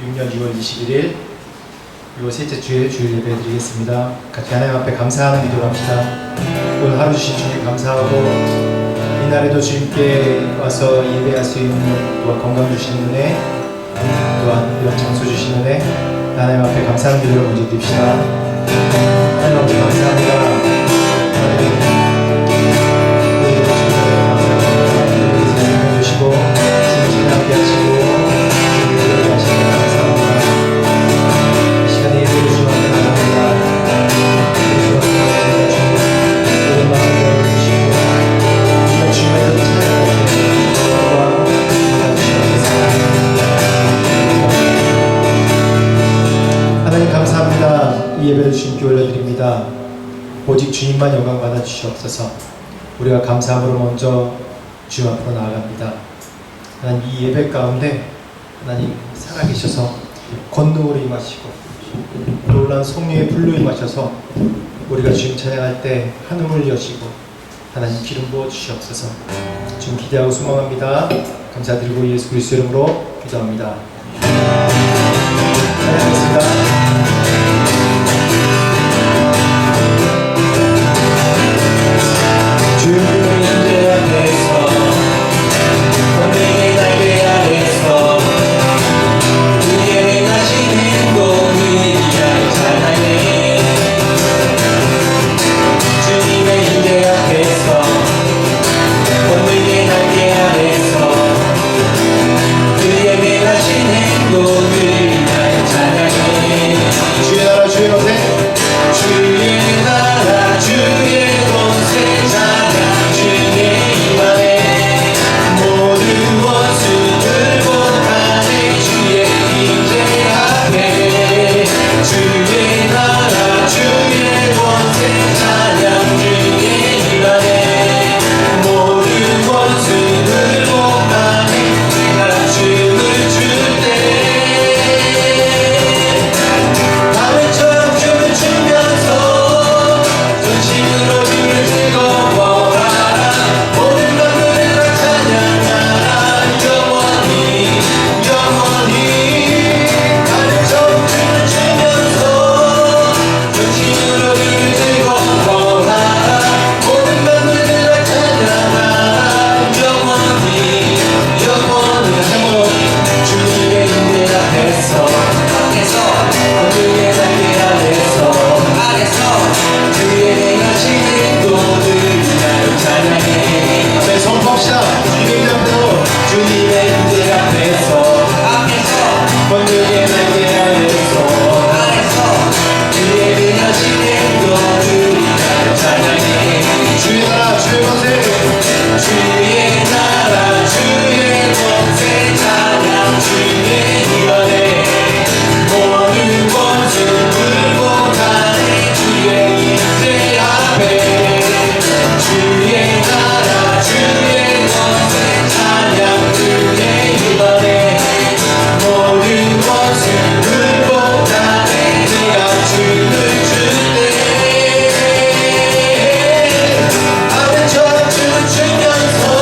2016년 6월 21일 6월 셋째 주일 예배 드리겠습니다. 같이 하나님 앞에 감사하는 기도를 합시다. 오늘 하루 주신 주님 감사하고 이날에도 주님께 와서 예배할 수 있는 또한 건강 주신 은혜, 또한 이런 장소 주신 은혜, 하나님 앞에 감사하는 기도를 먼저 드립시다. 하나님 앞에 감사합니다. 주시고 주님 함께 하시고 주님 하시는 감사합니다. 이 시간에 예배를 주님 앞에 나갑니다. 주님 마음을 주시고 주님의 찾아가시는 영광 하나님 감사합니다. 이 예배를 주님께 올려드립니다. 오직 주님만 영광 받아 주시옵소서. 우리가 감사함으로 먼저 주님 앞으로 나아갑니다. 하나님 이 예배 가운데 하나님 살아계셔서 권능으로 임하시고 놀라운 성령의 불로 임하셔서 우리가 주님 찬양할 때 하늘을 여시고 하나님 기름 부어 주시옵소서. 주님 기대하고 소망합니다. 감사드리고 예수 그리스도 이름으로 기도합니다. 찬양하겠습니다. 주면서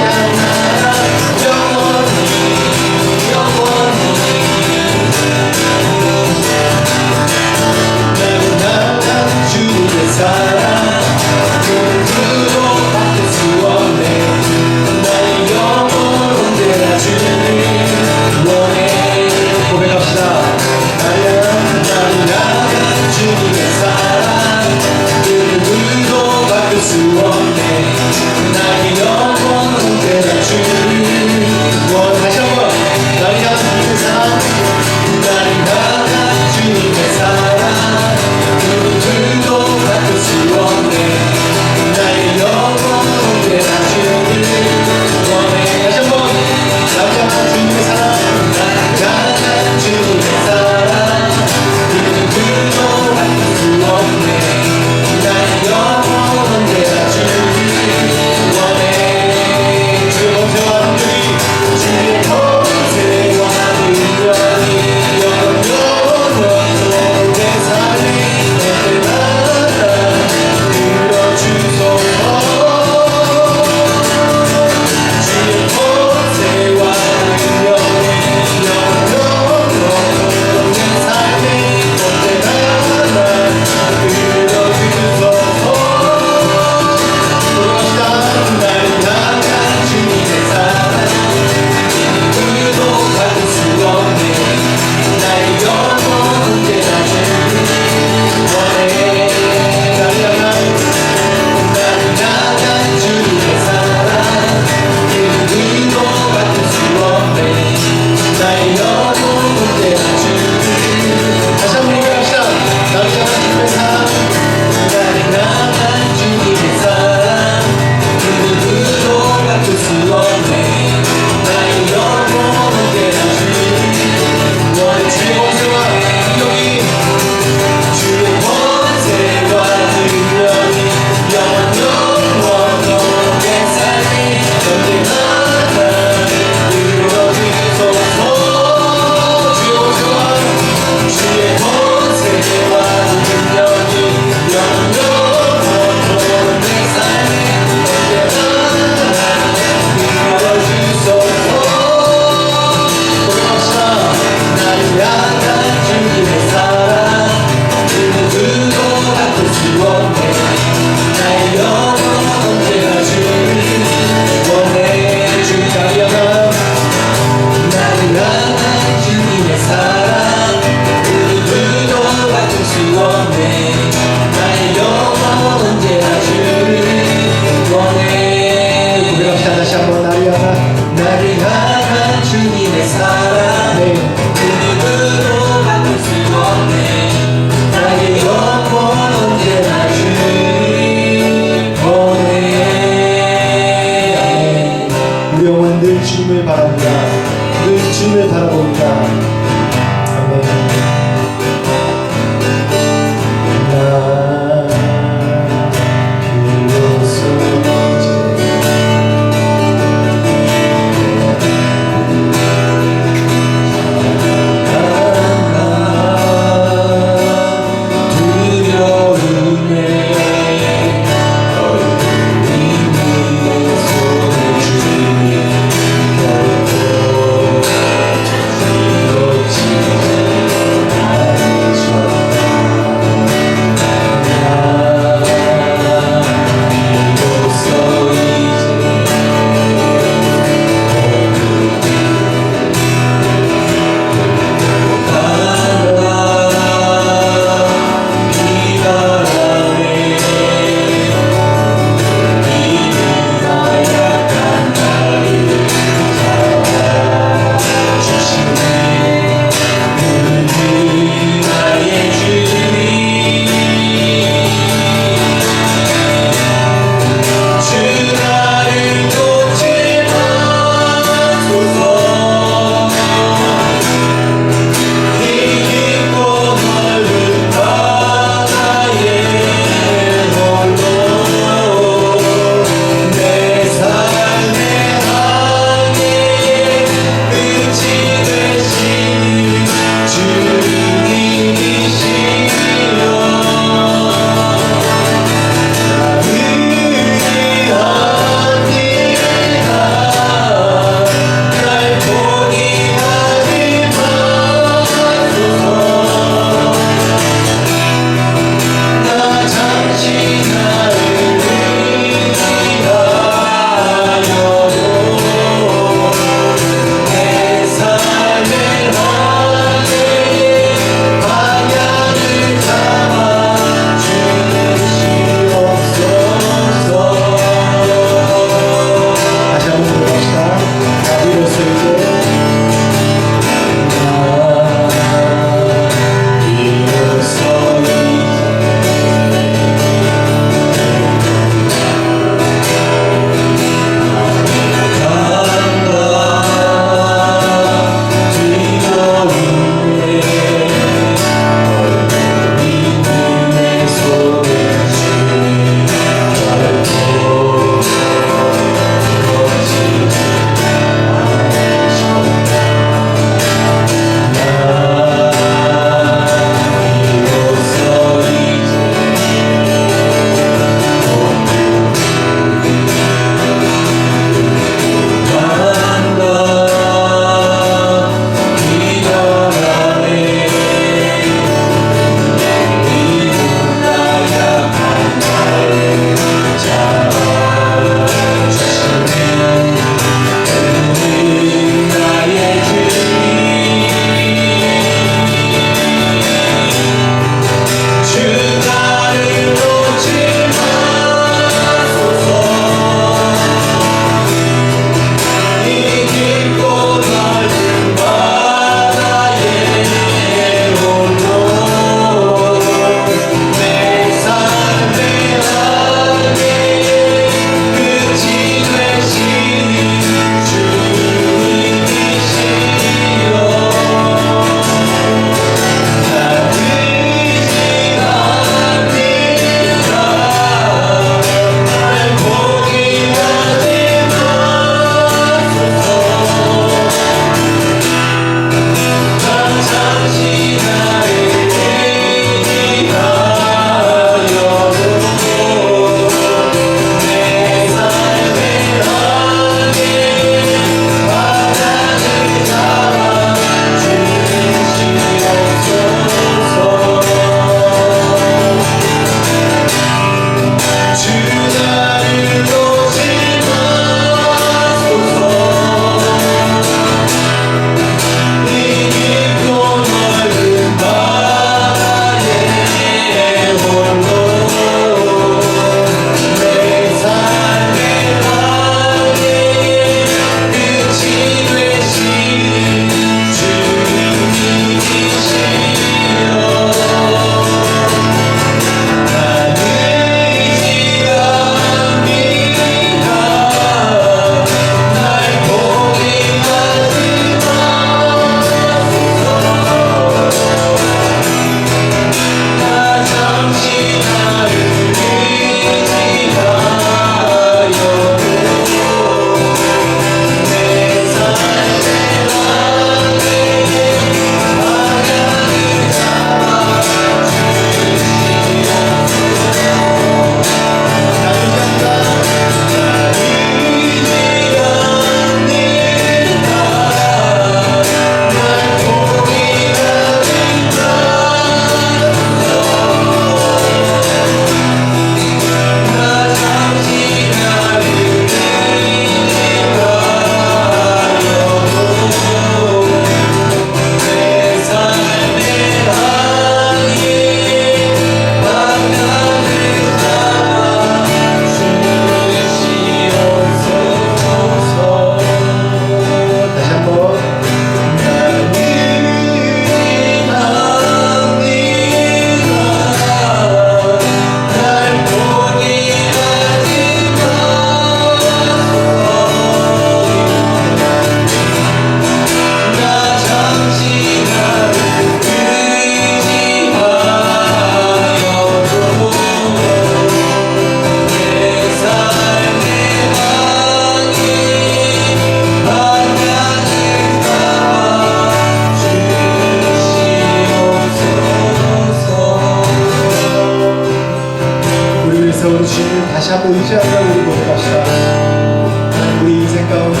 주님을 다시 한번 의지한다고 우리 고백합시다. 하나님, 우리 인생 가운데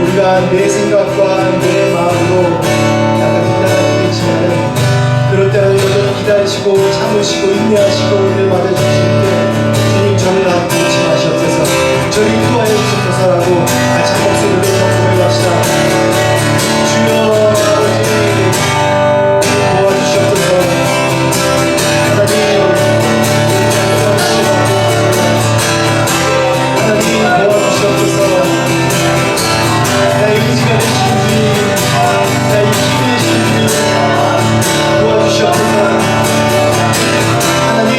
우리가 내 생각과 내 마음으로 약간 비난하겠지만 그럴 때는 여전히 기다리시고 참으시고 인내하시고 우리를 받아주실 때 주님 저를 아프지 마시옵소서, 저를 인도하여 주옵소서라고 같이 한 목소리로 고백합시다. 주여 아버지 도와주시옵소서. 하나님 도와주시옵소서. 나의 의지가 되신 주님, 나의 힘이 되신 주님 도와주시옵소서. 하나님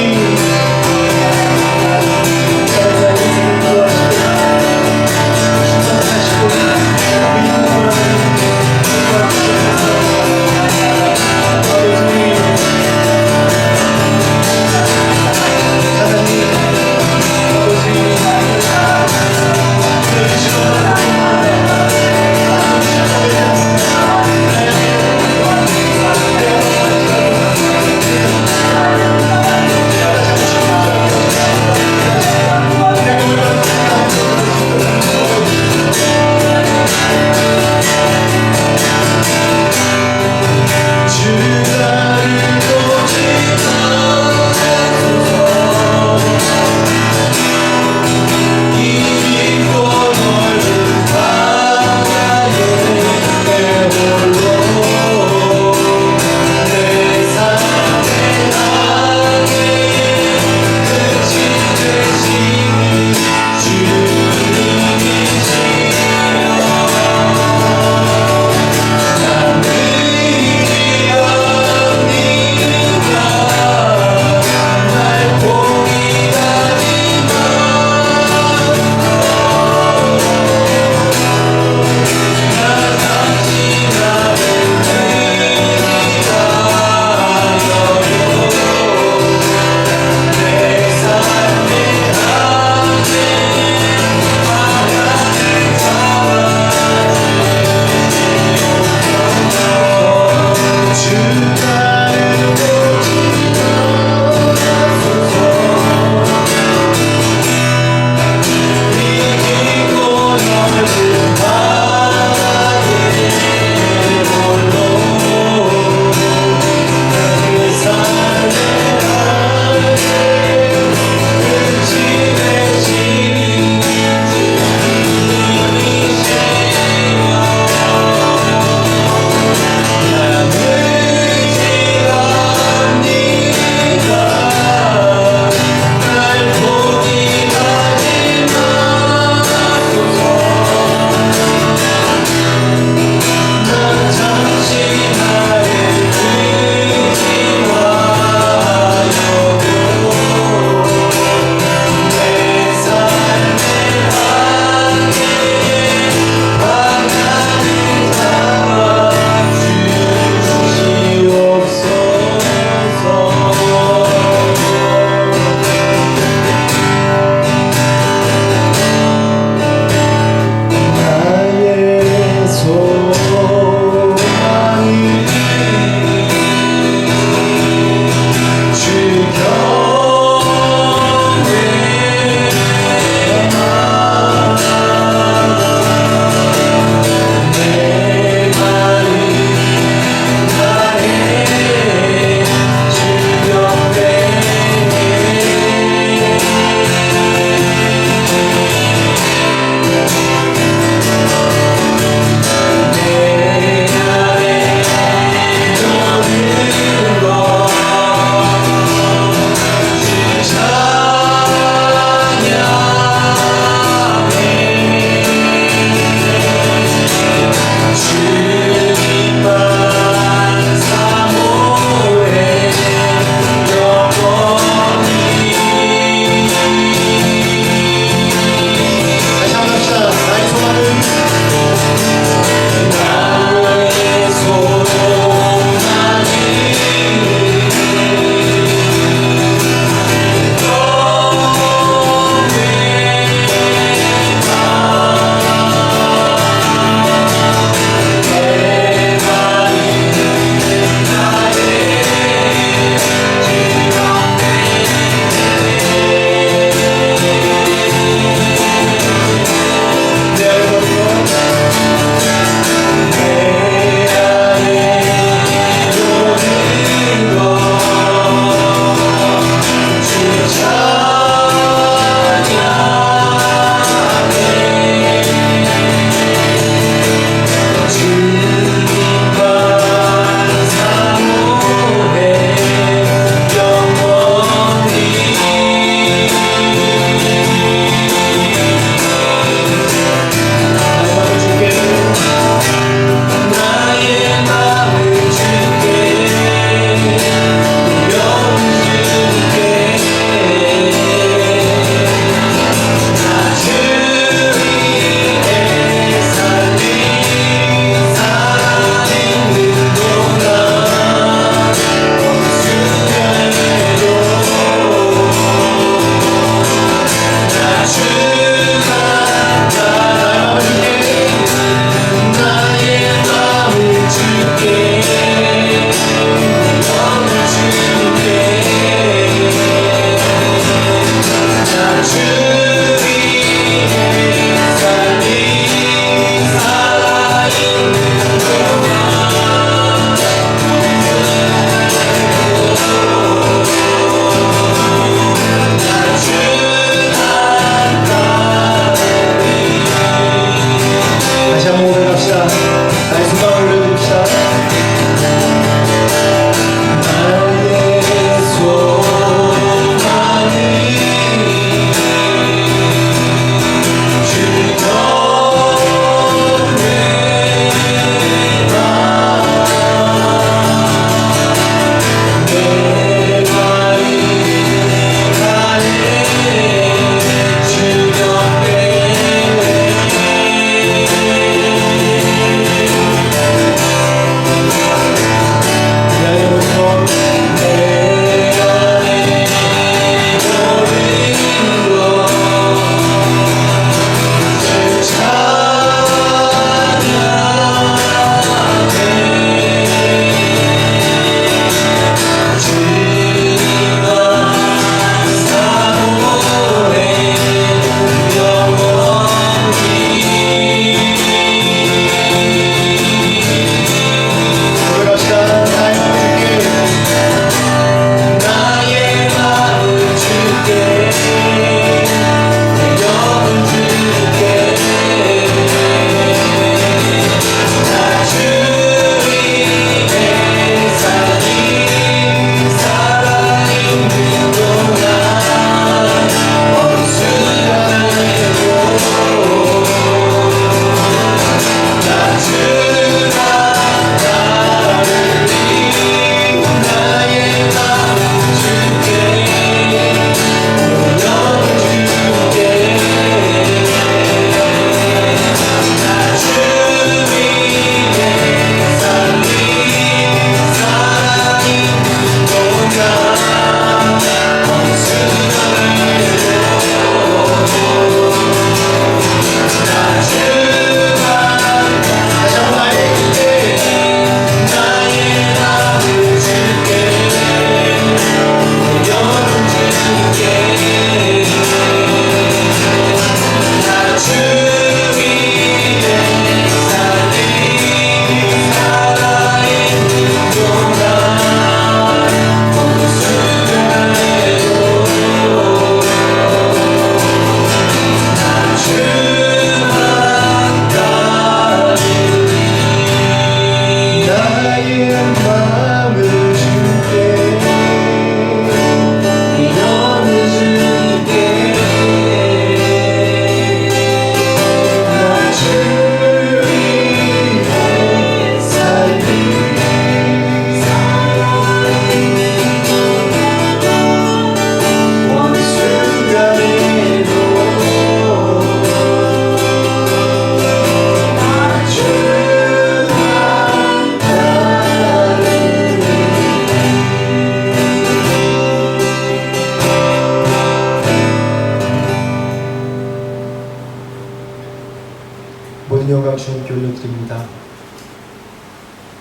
모든 영광 주님께 올려드립니다.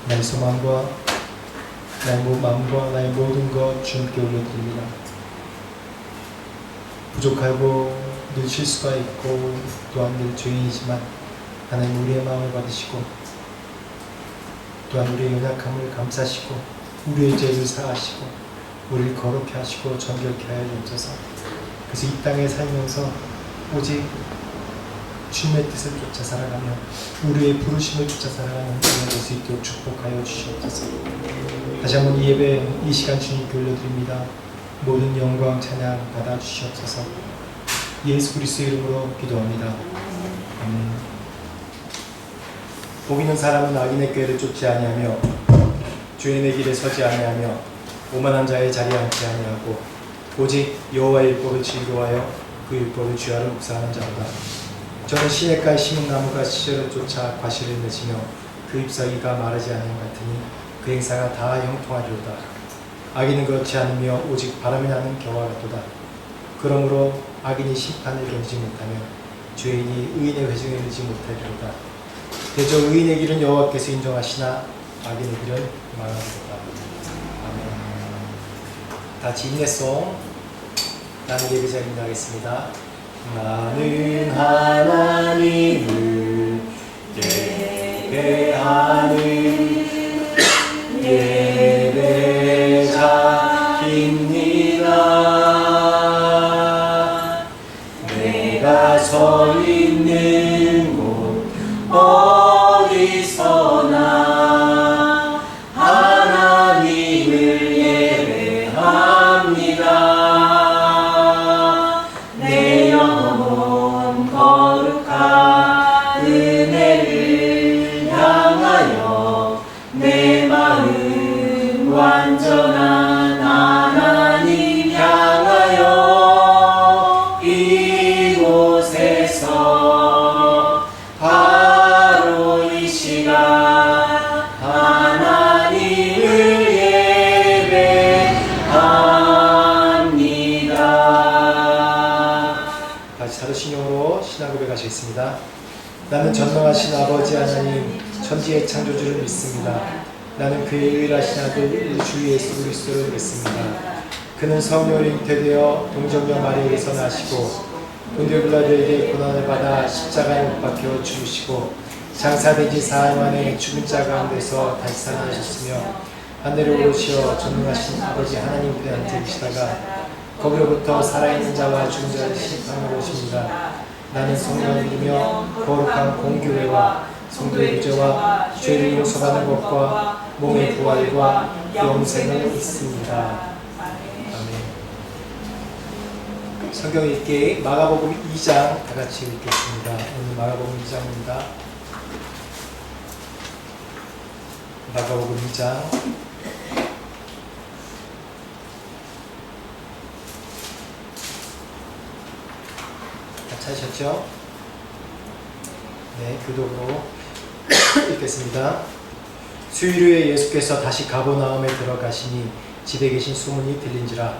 나의 소망과 나의 마음과 나의 모든 것 주님께 올려드립니다. 부족하고 늘 실수가 있고 또한 늘 죄인이지만 하나님 우리의 마음을 받으시고 또한 우리의 연약함을 감싸시고 우리의 죄를 사하시고 우리를 거룩히 하시고 정결케 하여 주옵소서. 그래서 이 땅에 살면서 오직 주님의 뜻을 쫓아 살아가며 우리의 부르심을 쫓아 살아가는 우리가 될 수 있도록 축복하여 주시옵소서. 다시 한번 이 예배 이 시간 주님께 올려드립니다. 모든 영광 찬양 받아 주시옵소서. 예수 그리스도의 이름으로 기도합니다. 아멘. 복 있는 사람은 악인의 꾀를 쫓지 아니하며 죄인의 길에 서지 아니하며 오만한 자의 자리에 앉지 아니하고 오직 여호와의 율법을 즐거워하여 그 율법을 주야로 묵상하는 자로다. 저는 시냇가에 심은 나무가 시절을 쫓아 과실을 맺으며 그 잎사귀가 마르지 않은 것 같으니 그 행사가 다 형통하리로다. 악인은 그렇지 않으며 오직 바람이 나는 겨와 같도다. 그러므로 악인이 심판을 견디지 못하며 죄인이 의인의 회중에 이르지 못하리로다. 대저 의인의 길은 여호와께서 인정하시나 악인의 길은 망하리로다. 아멘. 다 같이 인내송 나는 예배자입니다 하겠습니다. 나는 하나님을 예배하는 예배자입니다. 내가 서 있는 곳 어디서나 하나님을 예배합니다. 내 영혼 거룩한 은혜를 향하여 내 마음 완전한 하나님 향하여 이곳에서 바로 이 시간 하나님을 예배합니다. 다시 다른 신용으로 신앙 고백하시겠습니다. 나는 전능하신 아버지 하나님 천지의 창조주를 믿습니다. 나는 그의 유일하신 아들 주 예수 그리스도를 믿습니다. 그는 성령으로 잉태되어 동정녀 마리아에서 나시고 본디오 빌라도에게 고난을 받아 십자가에 못 박혀 죽으시고 장사된 지 사흘 만에 죽은 자 가운데서 다시 살아나셨으며 하늘에 오르시어 전능하신 아버지 하나님 편에 앉아 계시다가 거기로부터 살아있는 자와 죽은 자를 심판하러 오십니다. 나는 성령을 믿으며 거룩한 공교회와 성도의 구제와 죄를 용서받는 것과 몸의 부활과 영생을 믿습니다. 아멘. 성경 읽기 마가복음 2장 다 같이 읽겠습니다. 오늘 마가복음 2장입니다. 마가복음 2장 다 찾으셨죠? 네, 교독으로 읽겠습니다. 수요일 후에 예수께서 다시 가버나움에 들어가시니 집에 계신 소문이 들린지라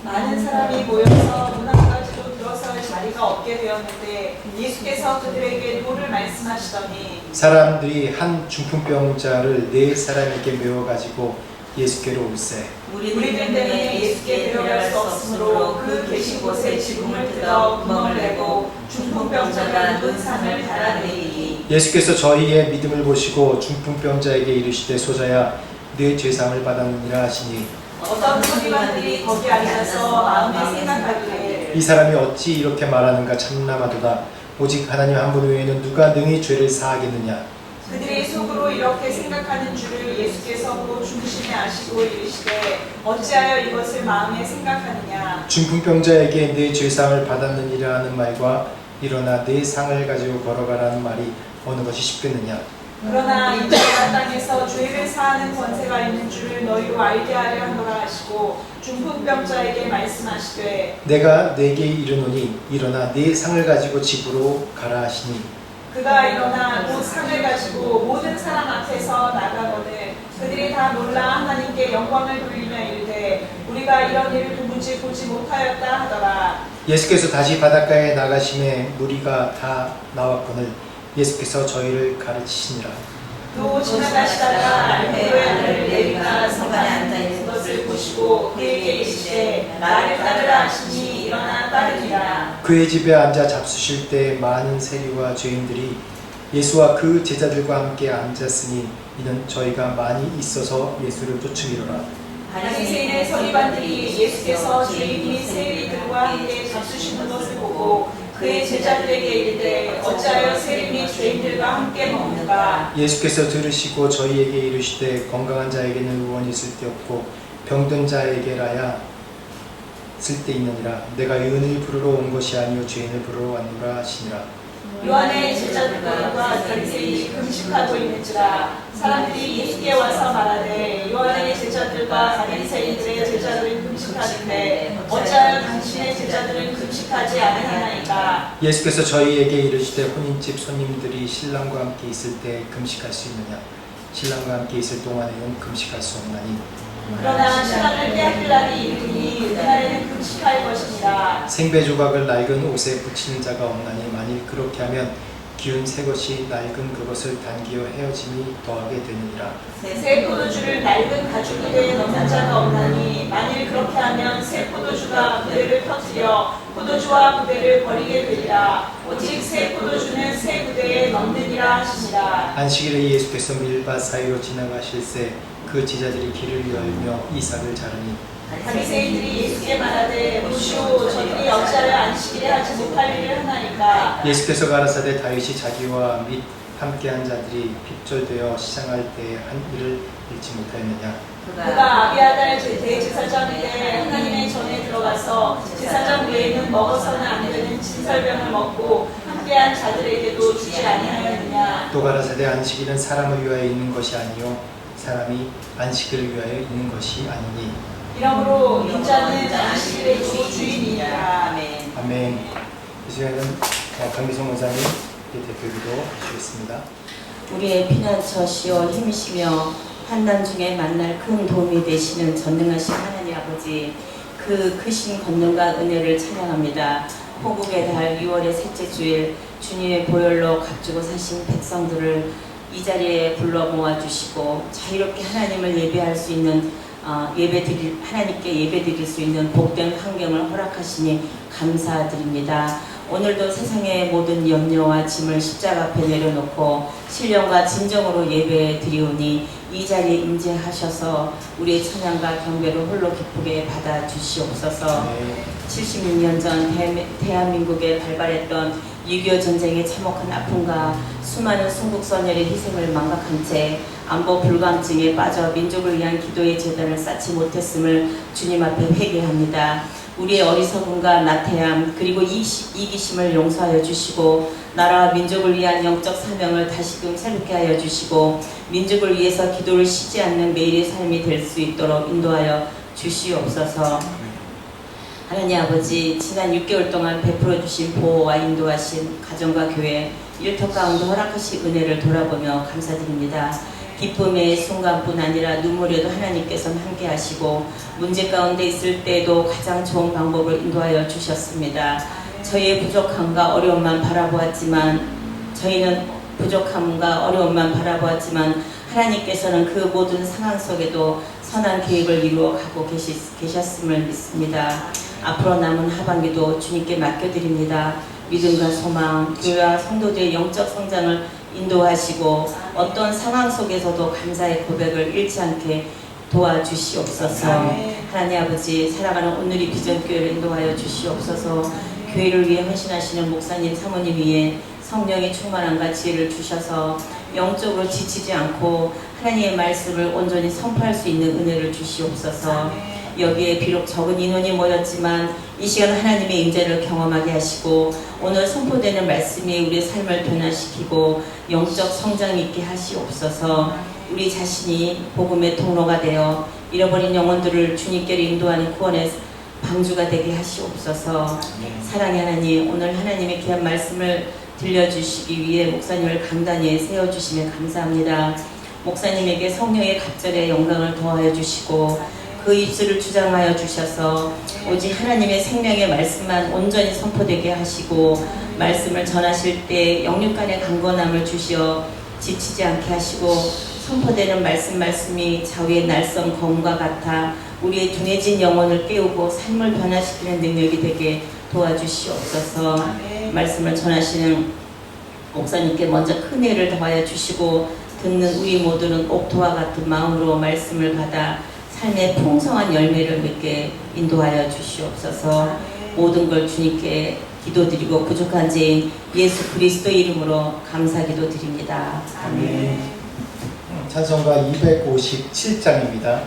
많은 사람이 모여서 문 앞까지도 들어설 자리가 없게 되었는데 예수께서 그들에게 도를 말씀하시더니 사람들이 한 중풍병자를 네 사람에게 메워가지고 예수께로 올세 우리들 때문에 예수께 데려갈 수 없으므로 그 계신 곳에 지붕을 뜯어 구멍을 내고 중풍병자가 눈상을 달아내리니 예수께서 저희의 믿음을 보시고 중풍병자에게 이르시되 소자야 네 죄사함을 받았느니라 하시니 어떤 서기관들이 거기 앉아서 마음에 생각하기를 이 사람이 어찌 이렇게 말하는가 참나마도다. 오직 하나님 한 분 외에는 누가 능히 죄를 사하겠느냐. 그들이 속으로 이렇게 생각하는 줄을 예수께서 보고 중심에 아시고 이르시되 어찌하여 이것을 마음에 생각하느냐. 중풍병자에게 내 죄상을 받았느니라 하는 말과 일어나 내 상을 가지고 걸어가라는 말이 어느 것이 쉽겠느냐. 그러나 인자가 땅에서 죄를 사하는 권세가 있는 줄을 너희로 알게 하려 하노라 하시고 중풍병자에게 말씀하시되 내가 네게 이르노니 일어나 네 상을 가지고 집으로 가라 하시니 그가 일어나 곧 상을 가지고 모든 사람 앞에서 나가거늘 그들이 다 놀라 하나님께 영광을 돌리며 이르되 우리가 이런 일을 도무지 보지 못하였다 하더라. 예수께서 다시 바닷가에 나가심에 무리가 다 나왔거늘 예수께서 저희를 가르치시니라. 또 지나가시다가 알페오의 아들 레위가 성간에 앉아있는 것을 보시고 그에게 이르시되 나를 따르라 하시니 일어나 따르니라. 그의 집에 앉아 잡수실 때 많은 세리와 죄인들이 예수와 그 제자들과 함께 앉았으니 이는 저희가 많이 있어서 예수를 쫓으리로라. 바리새인의 서기관들이 예수께서 죄인 및 세리들과 함께 잡수시는 것을 보고 그의 제자들에게 이르되 어찌하여 세리 및 죄인들과 함께 먹는가. 예수께서 들으시고 저희에게 이르시되 건강한 자에게는 의원이 쓸데없고 병든 자에게라야 쓸데있느니라. 내가 의인을 부르러 온 것이 아니요 죄인을 부르러 왔노라 하시니라. 요한의 제자들과 바리새인이 금식하고 있는지라. 사람들이 예수께 와서 말하되 요한의 제자들과 바리새인들의 제자들은 금식하는데 어찌하여 당신의 제자들은 금식하지 아니하나이까. 예수께서 저희에게 이르시되 혼인집 손님들이 신랑과 함께 있을 때 금식할 수 있느냐. 신랑과 함께 있을 동안에는 금식할 수 없나니. 그러나 신랑을 빼앗길 날이 이르니 그날에는 금식할 것이니라. 생배 조각을 낡은 옷에 붙이는 자가 없나니 만일 그렇게 하면 기운 새 것이 낡은 그것을 단기어 헤어짐이 더하게 되느니라. 새 포도주를 낡은 가죽 부대에 넣는 자가 없나니 만일 그렇게 하면 새 포도주가 부대를 터뜨려 포도주와 부대를 버리게 되리라. 오직 새 포도주는 새 부대에 넣느니라 하시니라. 안식일에 예수께서 밀밭 사이로 지나가실새 그 제자들이 길을 열며 이삭을 자르니 바리새인들이 예수께 말하되 보시오 저들이 어찌하여 안식일에 하지 못할 일을 하나이까. 예수께서 가라사대 다윗이 자기와 및 함께한 자들이 핍절되어 시장할 때에 한 일을 잃지 못하였느냐. 그가 아비아달 대제사장 때 하나님의 전에 들어가서 제사장 외에는 먹어서는 안 되는 진설병을 먹고 함께한 자들에게도 주지 아니하였느냐. 또 가라사대 안식일은 사람을 위하여 있는 것이 아니요 사람이 안식일을 위하여 있는 것이 아니니. 이러므로 인자는 안식일의 주인이니라. 아멘. 아멘. 이 시간에는 강기성 원사님 대표기도 주시겠습니다. 우리의 피난처시여 힘이시며 환난 중에 만날 큰 도움이 되시는 전능하신 하나님 아버지, 그 크신 권능과 은혜를 찬양합니다. 호국의 달 6월의 셋째 주일 주님의 보혈로 값주고 사신 백성들을 이 자리에 불러 모아주시고 자유롭게 하나님을 예배할 수 있는 하나님께 예배드릴 수 있는 복된 환경을 허락하시니 감사드립니다. 오늘도 세상의 모든 염려와 짐을 십자가 앞에 내려놓고 신령과 진정으로 예배드리오니 이 자리에 임재하셔서 우리의 찬양과 경배를 홀로 기쁘게 받아주시옵소서. 76년 전 대한민국에 발발했던 6.25 전쟁의 참혹한 아픔과 수많은 순국선열의 희생을 망각한 채 안보 불감증에 빠져 민족을 위한 기도의 재단을 쌓지 못했음을 주님 앞에 회개합니다. 우리의 어리석음과 나태함 그리고 이기심을 용서하여 주시고 나라와 민족을 위한 영적 사명을 다시금 새롭게 하여 주시고 민족을 위해서 기도를 쉬지 않는 매일의 삶이 될 수 있도록 인도하여 주시옵소서. 하나님 아버지, 지난 6개월 동안 베풀어 주신 보호와 인도하신 가정과 교회 일터 가운데 허락하신 은혜를 돌아보며 감사드립니다. 기쁨의 순간뿐 아니라 눈물에도 하나님께서 함께 하시고 문제 가운데 있을 때에도 가장 좋은 방법을 인도하여 주셨습니다. 저희의 부족함과 어려움만 바라보았지만 하나님께서는 그 모든 상황 속에도 선한 계획을 이루어 가고 계셨음을 믿습니다. 앞으로 남은 하반기도 주님께 맡겨드립니다. 믿음과 소망, 교회와 성도들의 영적 성장을 인도하시고 어떤 상황 속에서도 감사의 고백을 잃지 않게 도와주시옵소서. 하나님 아버지, 살아가는 오늘의 비전교회를 인도하여 주시옵소서. 교회를 위해 헌신하시는 목사님, 사모님 위에 성령의 충만함과 지혜를 주셔서 영적으로 지치지 않고 하나님의 말씀을 온전히 선포할 수 있는 은혜를 주시옵소서. 여기에 비록 적은 인원이 모였지만 이 시간 하나님의 임재를 경험하게 하시고 오늘 선포되는 말씀이 우리의 삶을 변화시키고 영적 성장 있게 하시옵소서. 우리 자신이 복음의 통로가 되어 잃어버린 영혼들을 주님께로 인도하는 구원의 방주가 되게 하시옵소서. 사랑의 하나님, 오늘 하나님의 귀한 말씀을 들려주시기 위해 목사님을 강단위에 세워주시며 감사합니다. 목사님에게 성령의 갑절의 영광을 더하여 주시고 그 입술을 주장하여 주셔서 오직 하나님의 생명의 말씀만 온전히 선포되게 하시고 말씀을 전하실 때 영육간의 강건함을 주시어 지치지 않게 하시고 선포되는 말씀이 좌우의 날선 검과 같아 우리의 둔해진 영혼을 깨우고 삶을 변화시키는 능력이 되게 도와주시옵소서. 말씀을 전하시는 목사님께 먼저 큰 은혜를 더하여 주시고 듣는 우리 모두는 옥토와 같은 마음으로 말씀을 받아 삶의 풍성한 열매를 맺게 인도하여 주시옵소서. 모든 걸 주님께 기도드리고 부족한 죄인 예수 그리스도 이름으로 감사 기도드립니다. 아멘. 찬송가 257장입니다.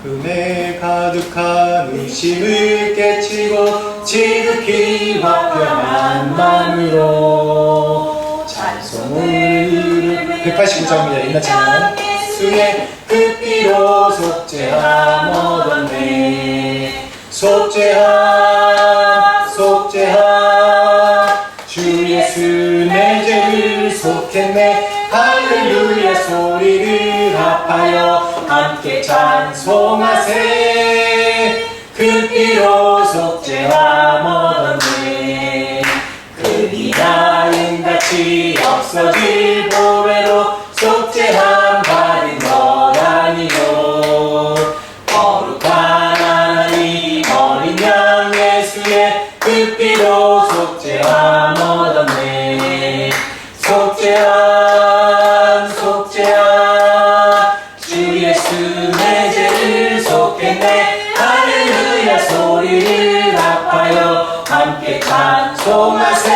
금에 가득한 의심을 깨치고 지극히 화평한 마음으로 찬송을 189장입니다. 옛날 찬양 예수의 그 피로 속죄함 얻었네. 속죄함 속죄함 주 예수 내 죄를 속했네. 할렐루야 소리를 합하여 함께 찬송하세. 그 피로 속죄함 얻었네. 그 비나는 같이 없어질 보배로 속죄함 받은 것 아니요. 거룩한 하나님 어린 양 예수의 그 피로 속죄함 얻었네. 속죄함 속죄함 주 예수 내 죄를 속했네. 할렐루야 소리를 합하여 함께 찬송하세.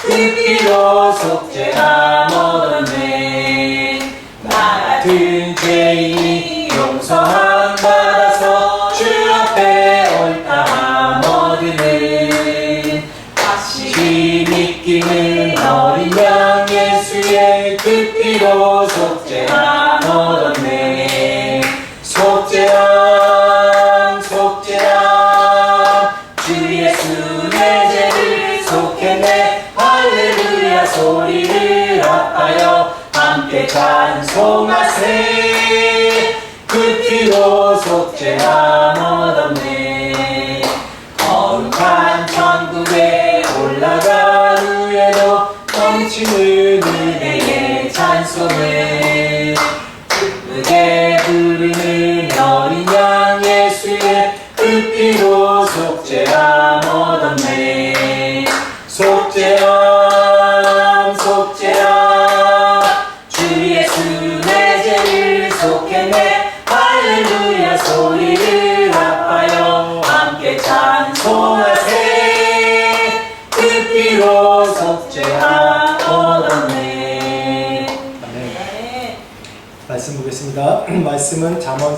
그 피로 속죄함 얻었네. 나 같은 죄인이 용서함 받아서 주 앞에 옳다함 얻으는 다시 믿기는 어린 양 예수의 그 피로 속죄함 얻었네. 속죄함 속죄함 주 예수 내 죄를 속했네. 할렐루야 소리를 합하여 함께 찬송하세. 그 피로 속죄함 얻었네. 거룩한 천국에 올라간 후에도 넘치는 은혜의 찬송을 기쁘게 부르는 어린 양 예수의 그 피로 속죄함 얻었네. 속죄함 속죄함 주 예수 내 죄를 속했네. 할렐루야 소리를 합하여 함께 찬송하세. 그 피로 속죄함 얻었네. 네. 말씀 보겠습니다. 말씀은 잠언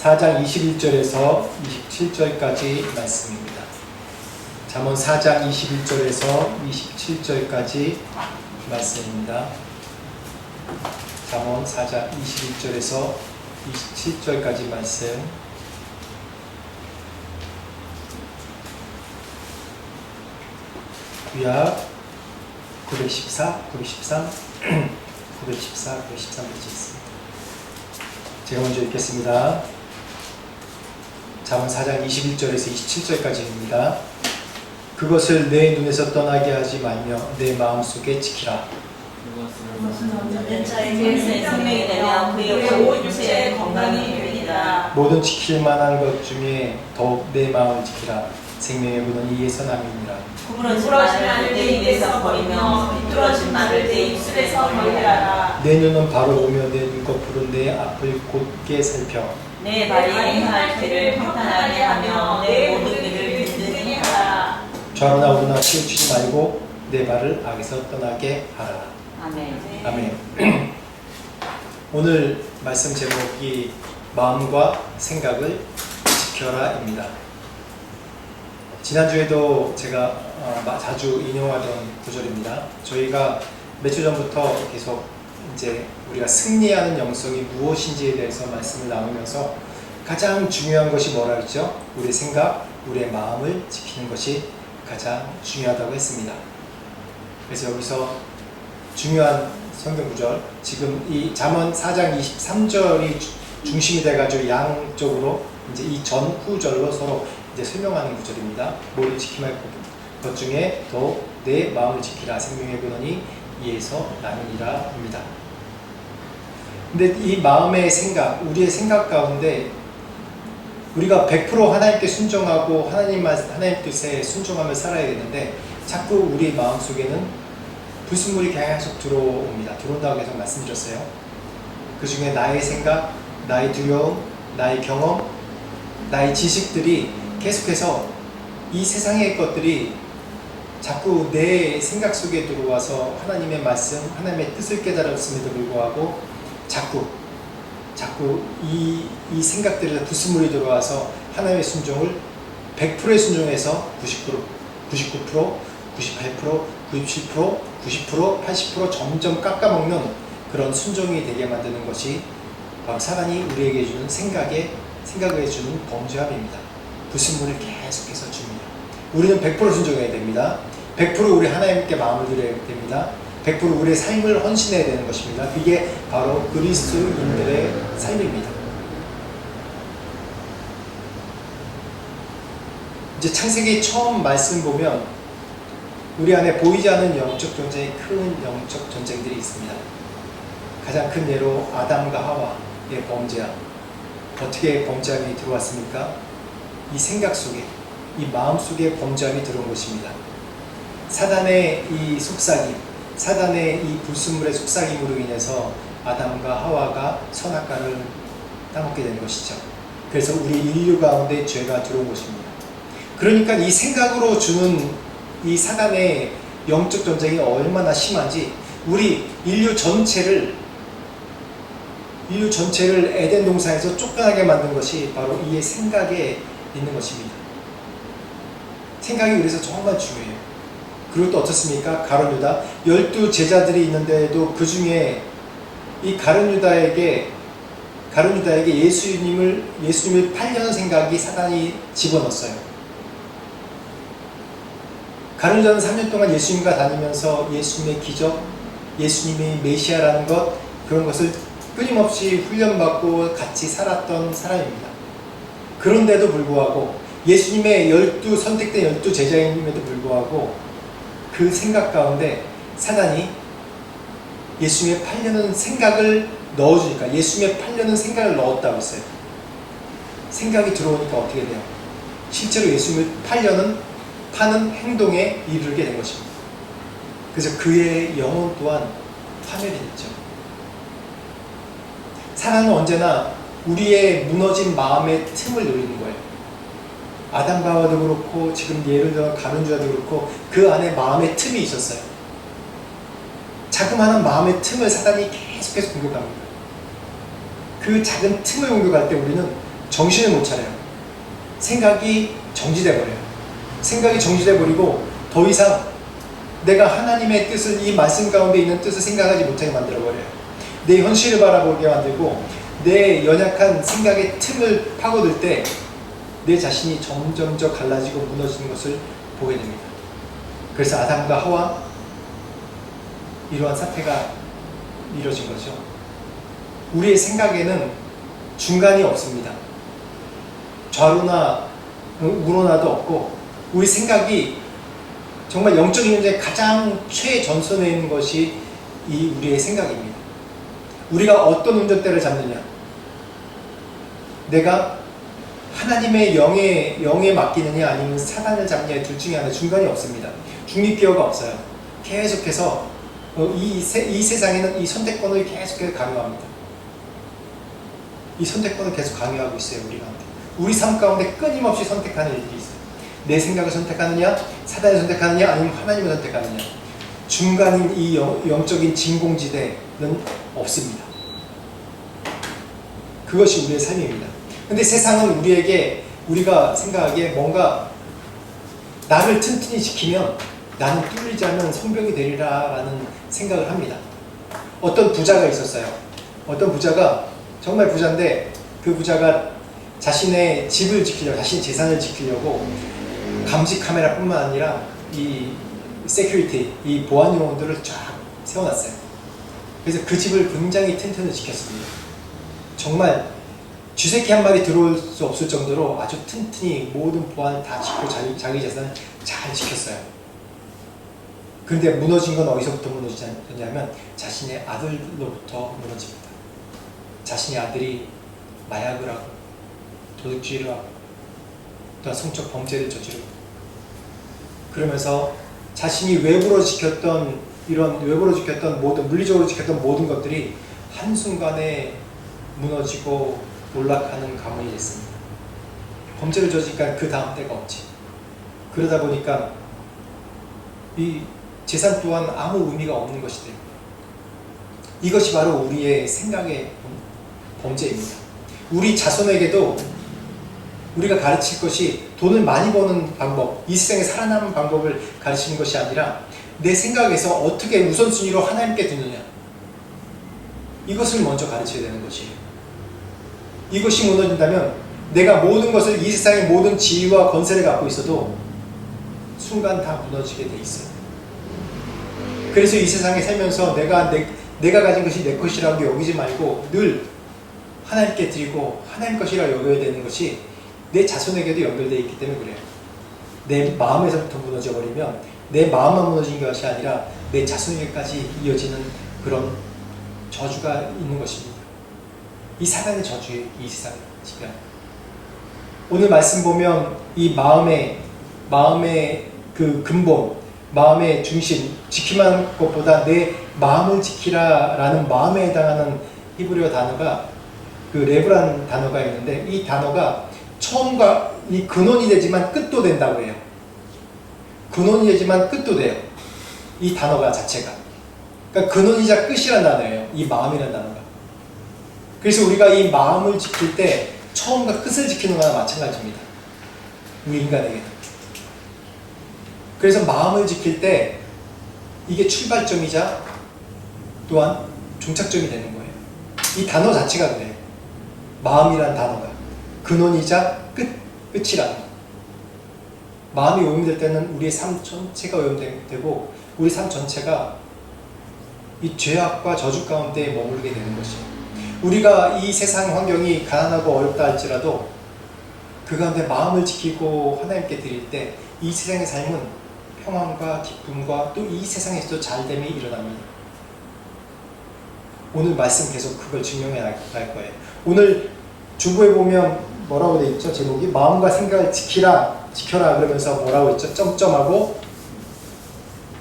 4장 21절에서 27절까지 말씀입니다. 잠언 4장 21절에서 27절까지 말씀입니다. 잠언 4장 21절에서 27절까지 말씀. 구약 914, 913, 914, 913페이지 있습니다. 제가 먼저 읽겠습니다. 잠언 4장 21절에서 27절까지입니다. 그것을 내 눈에서 떠나게 하지 말며 내 마음속에 지키라. 얻는 자에게 생명이 되며 그의 온 육체의 건강이 되리라. 모든 지킬 만한 것 중에 더욱 내 마음을 지키라. 생명의 근원 이에서 남이니라. 구부러진 말을 내 입에서 버리며 비뚤어진 말을 내 입술에서 멀리하라. 내 눈은 바로 오며 내 눈꺼풀은 내 앞을 곧게 살펴. 내 발이 행할 길을 평탄하게 하며 내 모든 길을 든든히 하라. 좌로나 우로나 치우치지 말고 내 발을 악에서 떠나게 하라. 아멘. 아멘. 오늘 말씀 제목이 마음과 생각을 지켜라입니다. 지난주에도 제가 자주 인용하던 구절입니다. 저희가 며칠 전부터 계속 이제 우리가 승리하는 영성이 무엇인지에 대해서 말씀을 나누면서 가장 중요한 것이 뭐라 그랬죠? 우리의 생각, 우리의 마음을 지키는 것이 가장 중요하다고 했습니다. 그래서 여기서 중요한 성경 구절, 지금 이 잠언 4장 23절이 중심이 돼가지고 양쪽으로 이제 이 전후절로 서로 이제 설명하는 구절입니다. 모두 지키면 것 중에 더 내 마음을 지키라. 생명의 근원이 이에서 나느니라입니다. 근데 이 마음의 생각, 우리의 생각 가운데 우리가 100% 하나님께 순종하고 하나님 뜻에 순종하며 살아야 되는데 자꾸 우리 마음 속에는 불순물이 계속 들어옵니다. 들어온다고 계속 말씀드렸어요. 그 중에 나의 생각, 나의 두려움, 나의 경험, 나의 지식들이 계속해서 이 세상의 것들이 자꾸 내 생각 속에 들어와서 하나님의 말씀, 하나님의 뜻을 깨달았음에도 불구하고 자꾸 이 생각들에서 불순물이 들어와서 하나님의 순종을 100%의 순종에서 90%, 99%, 98%, 97%, 90%, 80% 점점 깎아먹는 그런 순종이 되게 만드는 것이 바로 사단이 우리에게 주는 생각에 주는 범죄함입니다. 불순물을 계속해서 줍니다. 우리는 100% 순종해야 됩니다. 100% 우리 하나님께 마음을 드려야 됩니다. 100% 우리의 삶을 헌신해야 되는 것입니다. 그게 바로 그리스도인들의 삶입니다. 이제 창세기 처음 말씀 보면 우리 안에 보이지 않는 영적 전쟁이 큰 영적 전쟁들이 있습니다. 가장 큰 예로 아담과 하와의 범죄함. 어떻게 범죄함이 들어왔습니까? 이 생각 속에, 이 마음 속에 범죄함이 들어온 것입니다. 사단의 이 속삭임, 사단의 이 불순물의 속삭임으로 인해서 아담과 하와가 선악과를 따먹게 되는 것이죠. 그래서 우리 인류 가운데 죄가 들어온 것입니다. 그러니까 이 생각으로 주는 이 사단의 영적 전쟁이 얼마나 심한지 우리 인류 전체를 에덴 동산에서 쫓겨나게 만든 것이 바로 이의 생각에 있는 것입니다. 생각이 그래서 정말 중요해요. 그리고 또 어떻습니까? 가룟 유다 12제자들이 있는데도 그 중에 이 가룟 유다에게 예수님을 팔려는 생각이 사단이 집어넣었어요. 가룟 유다는 3년 동안 예수님과 다니면서 예수님의 기적, 예수님이 메시아라는 것, 그런 것을 끊임없이 훈련받고 같이 살았던 사람입니다. 그런데도 불구하고 예수님의 선택된 12제자임에도 불구하고 그 생각 가운데 사단이 예수님의 팔려는 생각을 넣어주니까 예수님의 팔려는 생각을 넣었다고 했어요. 생각이 들어오니까 어떻게 돼요? 실제로 예수님을 파는 행동에 이르게 된 것입니다. 그래서 그의 영혼 또한 파멸이 됐죠. 사단은 언제나 우리의 무너진 마음의 틈을 노리는 거예요. 아담과 하와도 그렇고 지금 예를 들어 가룟 유다도 그렇고 그 안에 마음의 틈이 있었어요. 자그마한 마음의 틈을 사단이 계속해서 공격합니다. 그 작은 틈을 공격할 때 우리는 정신을 못 차려요. 생각이 정지돼 버려요. 생각이 정지돼 버리고 더 이상 내가 하나님의 뜻을, 이 말씀 가운데 있는 뜻을 생각하지 못하게 만들어 버려요. 내 현실을 바라보게 만들고 내 연약한 생각의 틈을 파고들 때 내 자신이 점점 갈라지고 무너지는 것을 보게 됩니다. 그래서 아담과 하와 이러한 사태가 이루어진 거죠. 우리의 생각에는 중간이 없습니다. 좌로나 우로나도 없고 우리 생각이 정말 영적인 문제에 가장 최전선에 있는 것이 이 우리의 생각입니다. 우리가 어떤 운전대를 잡느냐, 내가 하나님의 영에 맡기느냐 아니면 사단을 잡느냐, 둘 중에 하나, 중간이 없습니다. 중립기어가 없어요. 계속해서 이 세상에는 이 선택권을 계속해서 강요합니다. 이 선택권을 계속 강요하고 있어요. 우리 삶 가운데 끊임없이 선택하는 일들이 있어요. 내 생각을 선택하느냐, 사단을 선택하느냐, 아니면 하나님을 선택하느냐. 중간인 이 영적인 진공지대는 없습니다. 그것이 우리의 삶입니다. 근데 세상은 우리가 생각하기에 뭔가 나를 튼튼히 지키면 나는 뚫리지 않는 성벽이 되리라 라는 생각을 합니다. 어떤 부자가 있었어요. 어떤 부자가 정말 부자인데 그 부자가 자신의 집을 지키려고, 자신의 재산을 지키려고 감시 카메라뿐만 아니라 이 세큐리티, 이 보안 요원들을 쫙 세워놨어요. 그래서 그 집을 굉장히 튼튼히 지켰습니다. 정말 쥐새끼 한 마리 들어올 수 없을 정도로 아주 튼튼히 모든 보안을 다 지키고 자기 재산을 잘 지켰어요. 그런데 무너진 건 어디서부터 무너지냐면 자신의 아들로부터 무너집니다. 자신의 아들이 마약을 하고 도둑질을 하고 또 성적 범죄를 저지르고 그러면서 자신이 외부로 지켰던 모든 물리적으로 지켰던 모든 것들이 한순간에 무너지고 몰락하는 가문이 됐습니다. 범죄를 저지르니까 그 다음 때가 없지. 그러다 보니까 이 재산 또한 아무 의미가 없는 것이 돼요. 이것이 바로 우리의 생각의 범죄입니다. 우리 자손에게도 우리가 가르칠 것이 돈을 많이 버는 방법, 이 세상에 살아남는 방법을 가르치는 것이 아니라 내 생각에서 어떻게 우선순위로 하나님께 두느냐, 이것을 먼저 가르쳐야 되는 것이에요. 이것이 무너진다면 내가 모든 것을, 이 세상의 모든 지위와 권세를 갖고 있어도 순간 다 무너지게 돼 있어요. 그래서 이 세상에 살면서 내가 가진 것이 내 것이라고 여기지 말고 늘 하나님께 드리고 하나님 것이라 여겨야 되는 것이 내 자손에게도 연결되어 있기 때문에 그래요. 내 마음에서부터 무너져 버리면 내 마음만 무너진 것이 아니라 내 자손에게까지 이어지는 그런 저주가 있는 것입니다. 이 사단의 저주에 이 세상을 지배하는. 오늘 말씀 보면 이 마음의 그 근본, 마음의 중심, 지키만 것보다 내 마음을 지키라라는 마음에 해당하는 히브리어 단어가 그 레브라는 단어가 있는데, 이 단어가 처음과 이 근원이 되지만 끝도 된다고 해요. 근원이 되지만 끝도 돼요. 이 단어가 자체가. 그러니까 근원이자 끝이란 단어예요. 이 마음이라는 단어가. 그래서 우리가 이 마음을 지킬 때 처음과 끝을 지키는 거나 마찬가지입니다. 우리 인간에게는. 그래서 마음을 지킬 때 이게 출발점이자 또한 종착점이 되는 거예요. 이 단어 자체가 그래요. 마음이란 단어가 근원이자 끝이라는 거. 마음이 오염될 때는 우리의 삶 전체가 오염되고 우리 삶 전체가 이 죄악과 저주 가운데 머무르게 되는 것이에요. 우리가 이 세상 환경이 가난하고 어렵다 할지라도 그 가운데 마음을 지키고 하나님께 드릴 때 이 세상의 삶은 평안과 기쁨과 또 이 세상에서도 잘됨이 일어납니다. 오늘 말씀 계속 그걸 증명해 갈 거예요. 오늘 주보에 보면 뭐라고 돼 있죠? 제목이 마음과 생각을 지켜라 그러면서 뭐라고 있죠? 점점하고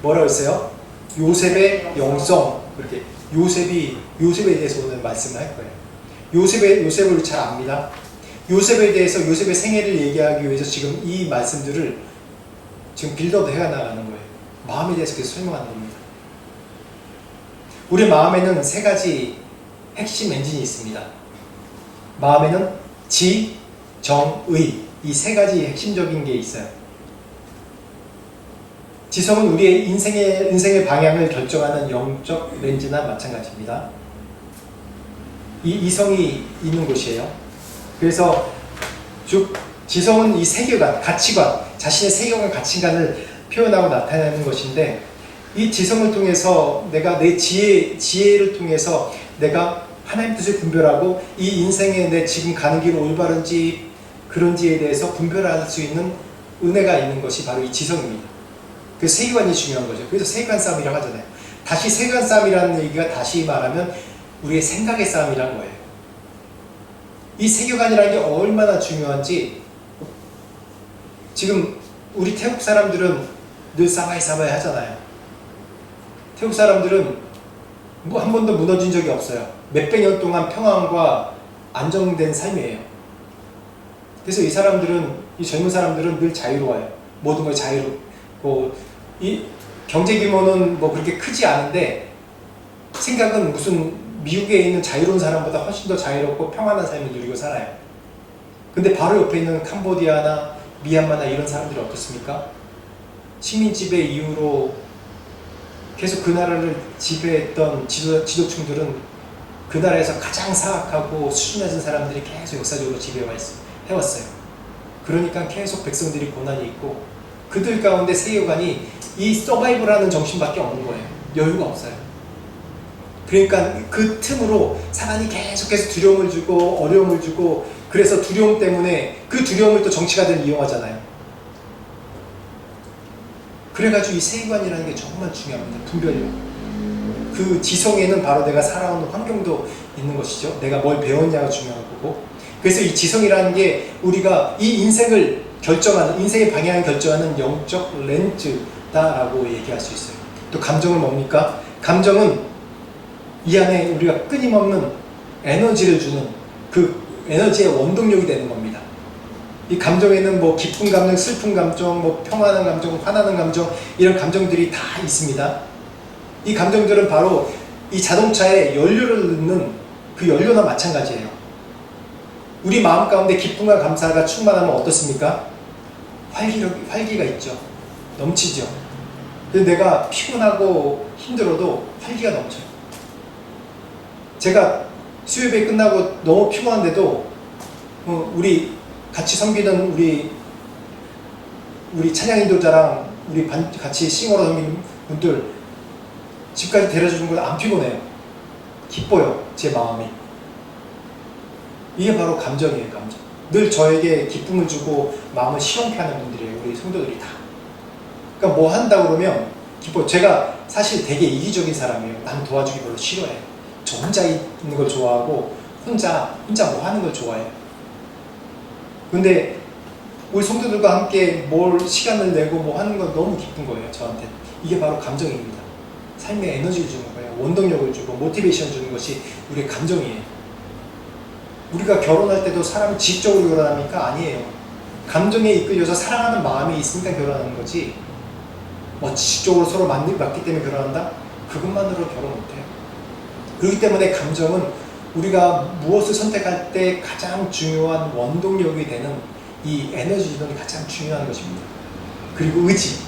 뭐라고 했어요? 요셉의 영성. 그렇게 요셉에 대해서 오늘 말씀을 할 거예요. 요셉을 우리 잘 압니다. 요셉에 대해서 요셉의 생애를 얘기하기 위해서 지금 이 말씀들을 지금 빌드업 해나가는 거예요. 마음에 대해서 계속 설명하는 겁니다. 우리 마음에는 세 가지 핵심 엔진이 있습니다. 마음에는 지, 정, 의, 이 세 가지 핵심적인 게 있어요. 지성은 우리의 인생의 방향을 결정하는 영적 렌즈나 마찬가지입니다. 이 이성이 있는 곳이에요. 그래서 즉 지성은 이 세계관, 가치관, 자신의 세계관, 가치관을 표현하고 나타내는 것인데, 이 지성을 통해서 내가 내 지혜를 통해서 내가 하나님 뜻을 분별하고 이 인생에 내 지금 가는 길이 올바른지 그런지에 대해서 분별할 수 있는 은혜가 있는 것이 바로 이 지성입니다. 그 세계관이 중요한 거죠. 그래서 세계관 싸움이라고 하잖아요. 다시 세계관 싸움이라는 얘기가 다시 말하면 우리의 생각의 싸움이라는 거예요. 이 세계관이라는 게 얼마나 중요한지, 지금 우리 태국 사람들은 늘 사바이 하잖아요. 태국 사람들은 뭐 한 번도 무너진 적이 없어요. 몇백 년 동안 평안과 안정된 삶이에요. 그래서 이 사람들은, 이 젊은 사람들은 늘 자유로워요. 모든 걸 자유롭고, 이 경제 규모는 뭐 그렇게 크지 않은데 생각은 무슨 미국에 있는 자유로운 사람보다 훨씬 더 자유롭고 평안한 삶을 누리고 살아요. 근데 바로 옆에 있는 캄보디아나 미얀마나 이런 사람들이 어떻습니까? 식민 지배 이후로 계속 그 나라를 지배했던 지도층들은 그 나라에서 가장 사악하고 수준 낮은 사람들이 계속 역사적으로 지배해왔어요. 그러니까 계속 백성들이 고난이 있고 그들 가운데 세계관이 이 서바이벌하는 정신밖에 없는 거예요. 여유가 없어요. 그러니까 그 틈으로 사단이 계속해서 두려움을 주고 어려움을 주고, 그래서 두려움 때문에 그 두려움을 또 정치가들이 이용하잖아요. 그래가지고 이 세관이라는 게 정말 중요합니다. 분별력. 그 지성에는 바로 내가 살아온 환경도 있는 것이죠. 내가 뭘 배웠냐가 중요한 거고. 그래서 이 지성이라는 게 우리가 이 인생을 결정하는, 인생의 방향을 결정하는 영적 렌즈다라고 얘기할 수 있어요. 또 감정은 뭡니까? 감정은 이 안에 우리가 끊임없는 에너지를 주는 그 에너지의 원동력이 되는 겁니다. 이 감정에는 뭐 기쁜 감정, 슬픈 감정, 뭐 평안한 감정, 화나는 감정, 이런 감정들이 다 있습니다. 이 감정들은 바로 이 자동차에 연료를 넣는 그 연료나 마찬가지예요. 우리 마음 가운데 기쁨과 감사가 충만하면 어떻습니까? 활기가 있죠. 넘치죠. 근데 내가 피곤하고 힘들어도 활기가 넘쳐요. 제가 수요예배 끝나고 너무 피곤한데도 우리 같이 섬기는 우리 찬양 인도자랑 우리 같이 싱어로 섬기는 분들 집까지 데려주는 걸 안 피곤해요. 기뻐요, 제 마음이. 이게 바로 감정이에요, 감정. 늘 저에게 기쁨을 주고 마음을 시원케 하는 분들이에요, 우리 성도들이 다. 그러니까 뭐 한다 그러면 기뻐요. 제가 사실 되게 이기적인 사람이에요. 남 도와주기 별로 싫어해요. 저 혼자 있는 걸 좋아하고 혼자 뭐 하는 걸 좋아해요. 근데 우리 성도들과 함께 뭘 시간을 내고 뭐 하는 건 너무 기쁜 거예요, 저한테. 이게 바로 감정입니다. 삶의 에너지를 주는 거예요. 원동력을 주고 모티베이션 주는 것이 우리의 감정이에요. 우리가 결혼할 때도 사람이 지식적으로 결혼합니까? 아니에요. 감정에 이끌려서 사랑하는 마음이 있으니까 결혼하는 거지, 뭐 지식적으로 서로 맞기 때문에 결혼한다? 그것만으로 결혼 못해요. 그렇기 때문에 감정은 우리가 무엇을 선택할 때 가장 중요한 원동력이 되는 이 에너지 이동이 가장 중요한 것입니다. 그리고 의지,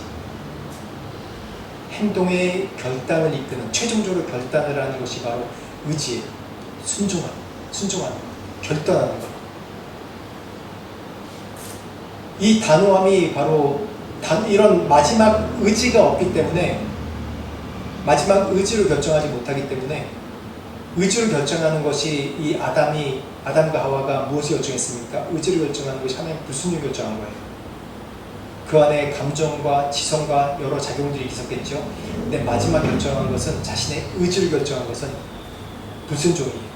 행동의 결단을 이끄는, 최종적으로 결단을 하는 것이 바로 의지예요. 순종하는 것, 결단하는 것. 이 단호함이 바로 이런 마지막 의지가 없기 때문에, 마지막 의지로 결정하지 못하기 때문에, 의지로 결정하는 것이 이 아담과 하와가 무엇을 결정했습니까? 의지로 결정하는 것이 하나님 불순종을 결정한 거예요. 그 안에 감정과 지성과 여러 작용들이 있었겠죠. 근데 마지막 결정한 것은, 자신의 의지를 결정한 것은 불순종이에요.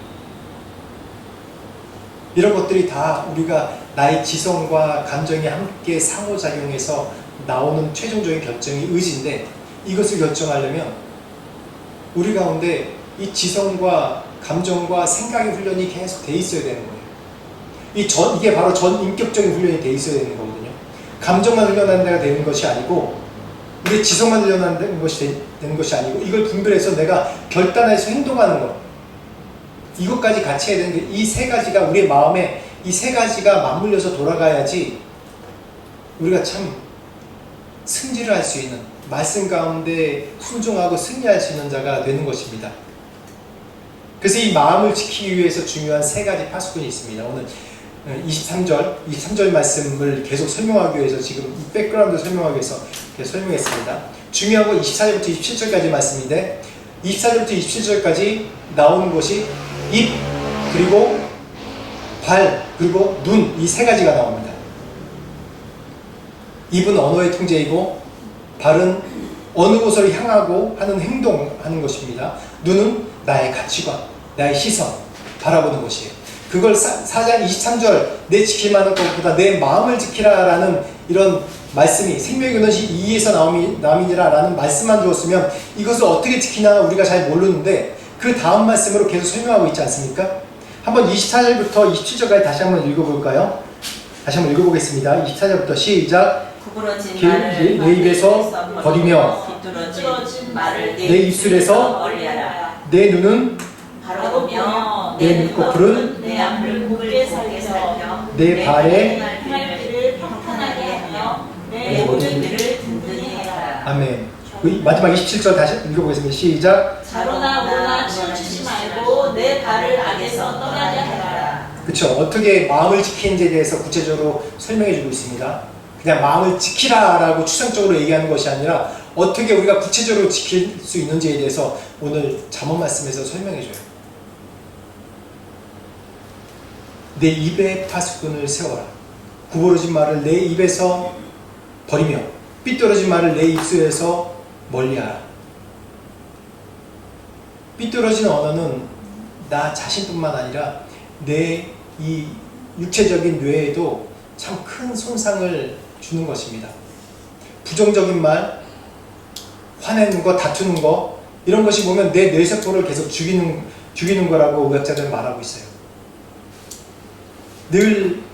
이런 것들이 다 우리가 나의 지성과 감정이 함께 상호작용해서 나오는 최종적인 결정이 의지인데, 이것을 결정하려면 우리 가운데 이 지성과 감정과 생각의 훈련이 계속 돼 있어야 되는 거예요. 이게 바로 전 인격적인 훈련이 돼 있어야 되는 거거든요. 감정만 훈련하는 데가 되는 것이 아니고, 우리 지성만 훈련하는 것이 되는 것이 아니고, 이걸 분별해서 내가 결단해서 행동하는 것, 이것까지 같이 해야 되는 게, 이 세 가지가 우리의 마음에, 이 세 가지가 맞물려서 돌아가야지 우리가 참 승리를 할 수 있는, 말씀 가운데 순종하고 승리할 수 있는 자가 되는 것입니다. 그래서 이 마음을 지키기 위해서 중요한 세 가지 파수꾼이 있습니다. 오늘 23절 말씀을 계속 설명하기 위해서, 지금 이 백그라운드 설명하기 위해서 계속 설명했습니다. 중요한 건 24절부터 27절까지 말씀인데, 24절부터 27절까지 나오는 것이 입, 그리고 발, 그리고 눈, 이 세 가지가 나옵니다. 입은 언어의 통제이고, 발은 어느 곳을 향하고 하는 행동하는 것입니다. 눈은 나의 가치관, 나의 시선, 바라보는 것이에요. 그걸 4장 23절 내 지킬만한 것보다 내 마음을 지키라라는 이런 말씀이, 생명의 근원이 이에서 나옴이니라 라는 말씀만 주었으면 이것을 어떻게 지키나 우리가 잘 모르는데, 그 다음 말씀으로 계속 설명하고 있지 않습니까? 한번 24절부터 27절까지 다시 한번 읽어볼까요? 다시 한번 읽어보겠습니다. 24절부터 시작. 구부러진 내 말을 입에서 버리며 비뚤어진 말을 내 입술에서 멀리하라. 내 눈은 바로 보며 내 눈꺼풀은 내 앞을 굽게 살펴 내 발에 할 길을 평탄하게 하며 내 내 모든 모든 길을 길을 든든히 해라. 아멘. 마지막 27절 다시 읽어보겠습니다. 시작. 자로나 우로나 치우치지 말고 내 발을 악에서 떠나게 하라. 그쵸. 어떻게 마음을 지키는지에 대해서 구체적으로 설명해 주고 있습니다. 그냥 마음을 지키라라고 추상적으로 얘기하는 것이 아니라 어떻게 우리가 구체적으로 지킬 수 있는지에 대해서 오늘 잠언 말씀에서 설명해줘요. 내 입에 파수꾼을 세워라. 구부러진 말을 내 입에서 버리며 삐뚤어진 말을 내 입술에서 멀리하라. 삐뚤어진 언어는 나 자신뿐만 아니라 내 이 육체적인 뇌에도 참 큰 손상을 주는 것입니다. 부정적인 말, 화내는 거, 다투는 거, 이런 것이 보면 내 뇌세포를 계속 죽이는 거라고 의학자들은 말하고 있어요. 늘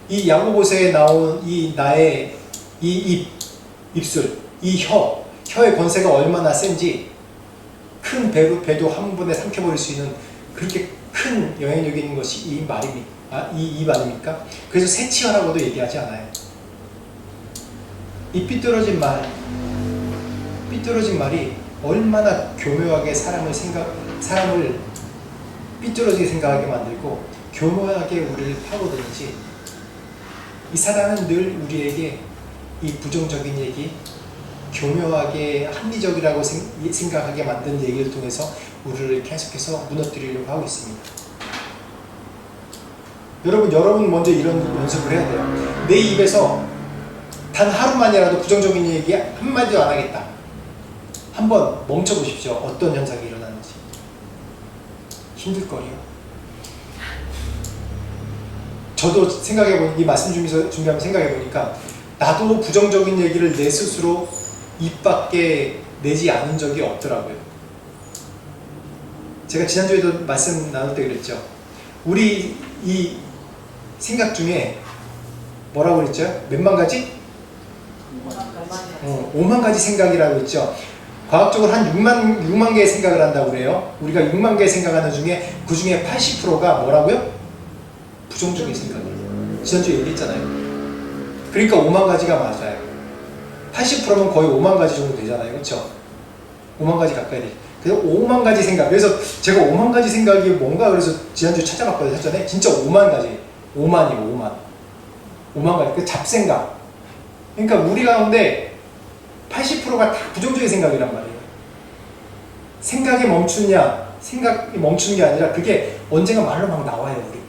이 야고보서에 나온 이 나의 이 입, 입술, 이 혀의 권세가 얼마나 센지 큰 배도 한 번에 삼켜버릴 수 있는 그렇게 큰 영향력이 있는 것이 이 입 아닙니까? 그래서 새치어라고도 얘기하지 않아요. 이 삐뚤어진 말이 얼마나 교묘하게 사람을 삐뚤어지게 생각하게 만들고 교묘하게 우리를 파고드는지, 이 사단은 늘 우리에게 이 부정적인 얘기, 교묘하게 합리적이라고 생각하게 만든 얘기를 통해서 우리를 계속해서 무너뜨리려고 하고 있습니다. 여러분 먼저 이런 연습을 해야 돼요. 내 입에서 단 하루만이라도 부정적인 얘기 한마디도 안 하겠다. 한번 멈춰보십시오. 어떤 현상이 일어나는지. 힘들 거예요. 저도 이 말씀 준비하면서 생각해보니까 나도 부정적인 얘기를 내 스스로 입 밖에 내지 않은 적이 없더라고요. 제가 지난주에도 말씀 나눌 때 그랬죠. 우리 이 생각 중에 뭐라고 그랬죠? 몇만 가지? 5만 가지 생각이라고 했죠. 과학적으로 한 6만 개의 생각을 한다고 그래요. 우리가 6만 개의 생각하는 중에 그 중에 80%가 뭐라고요? 부정적인 생각이에요. 지난주에 얘기했잖아요. 그러니까 5만 가지가 맞아요. 80%면 거의 5만 가지 정도 되잖아요. 그렇죠? 5만 가지 가까이 돼. 그래서 5만 가지 생각. 그래서 제가 5만 가지 생각이 뭔가 그래서 지난주에 찾아봤거든요. 사전에. 진짜 5만 가지. 5만. 5만 가지. 그 잡생각. 그러니까 우리 가운데 80%가 다 부정적인 생각이란 말이에요. 생각이 멈추는 게 아니라 그게 언젠가 말로 막 나와요, 우리.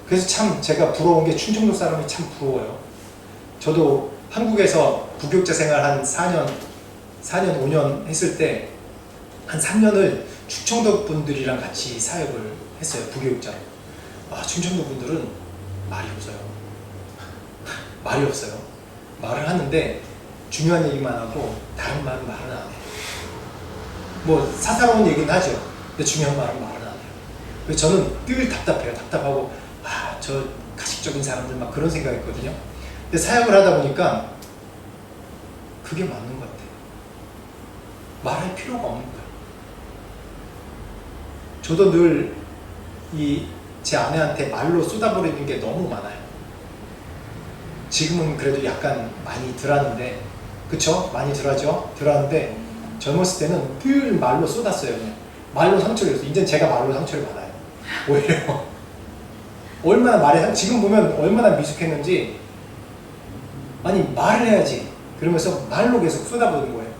그래서 참 제가 부러운 게 충청도 사람이 참 부러워요. 저도 한국에서 부교육자 생활 한 4년, 5년 했을 때 한 3년을 충청도 분들이랑 같이 사역을 했어요, 부교육자로. 충청도 분들은 말이 없어요. 말을 하는데 중요한 얘기만 하고 다른 말은 말을 안 해요. 뭐 사사로운 얘기는 하죠. 근데 중요한 말은 말을 안 해요. 그래서 저는 늘 답답해요. 답답하고 저 가식적인 사람들 막 그런 생각했거든요. 근데 사역을 하다 보니까 그게 맞는 것 같아요. 말할 필요가 없는 거예요. 저도 늘 제 아내한테 말로 쏟아버리는 게 너무 많아요. 지금은 그래도 약간 많이 덜하는데, 그쵸? 많이 덜하는데 젊었을 때는 늘 말로 쏟았어요. 그냥 말로 상처를 줬어요. 이제는 제가 말로 상처를 받아요. 오히려 얼마나 지금 보면 얼마나 미숙했는지. 아니 말을 해야지. 그러면서 말로 계속 쏟아부는 거예요.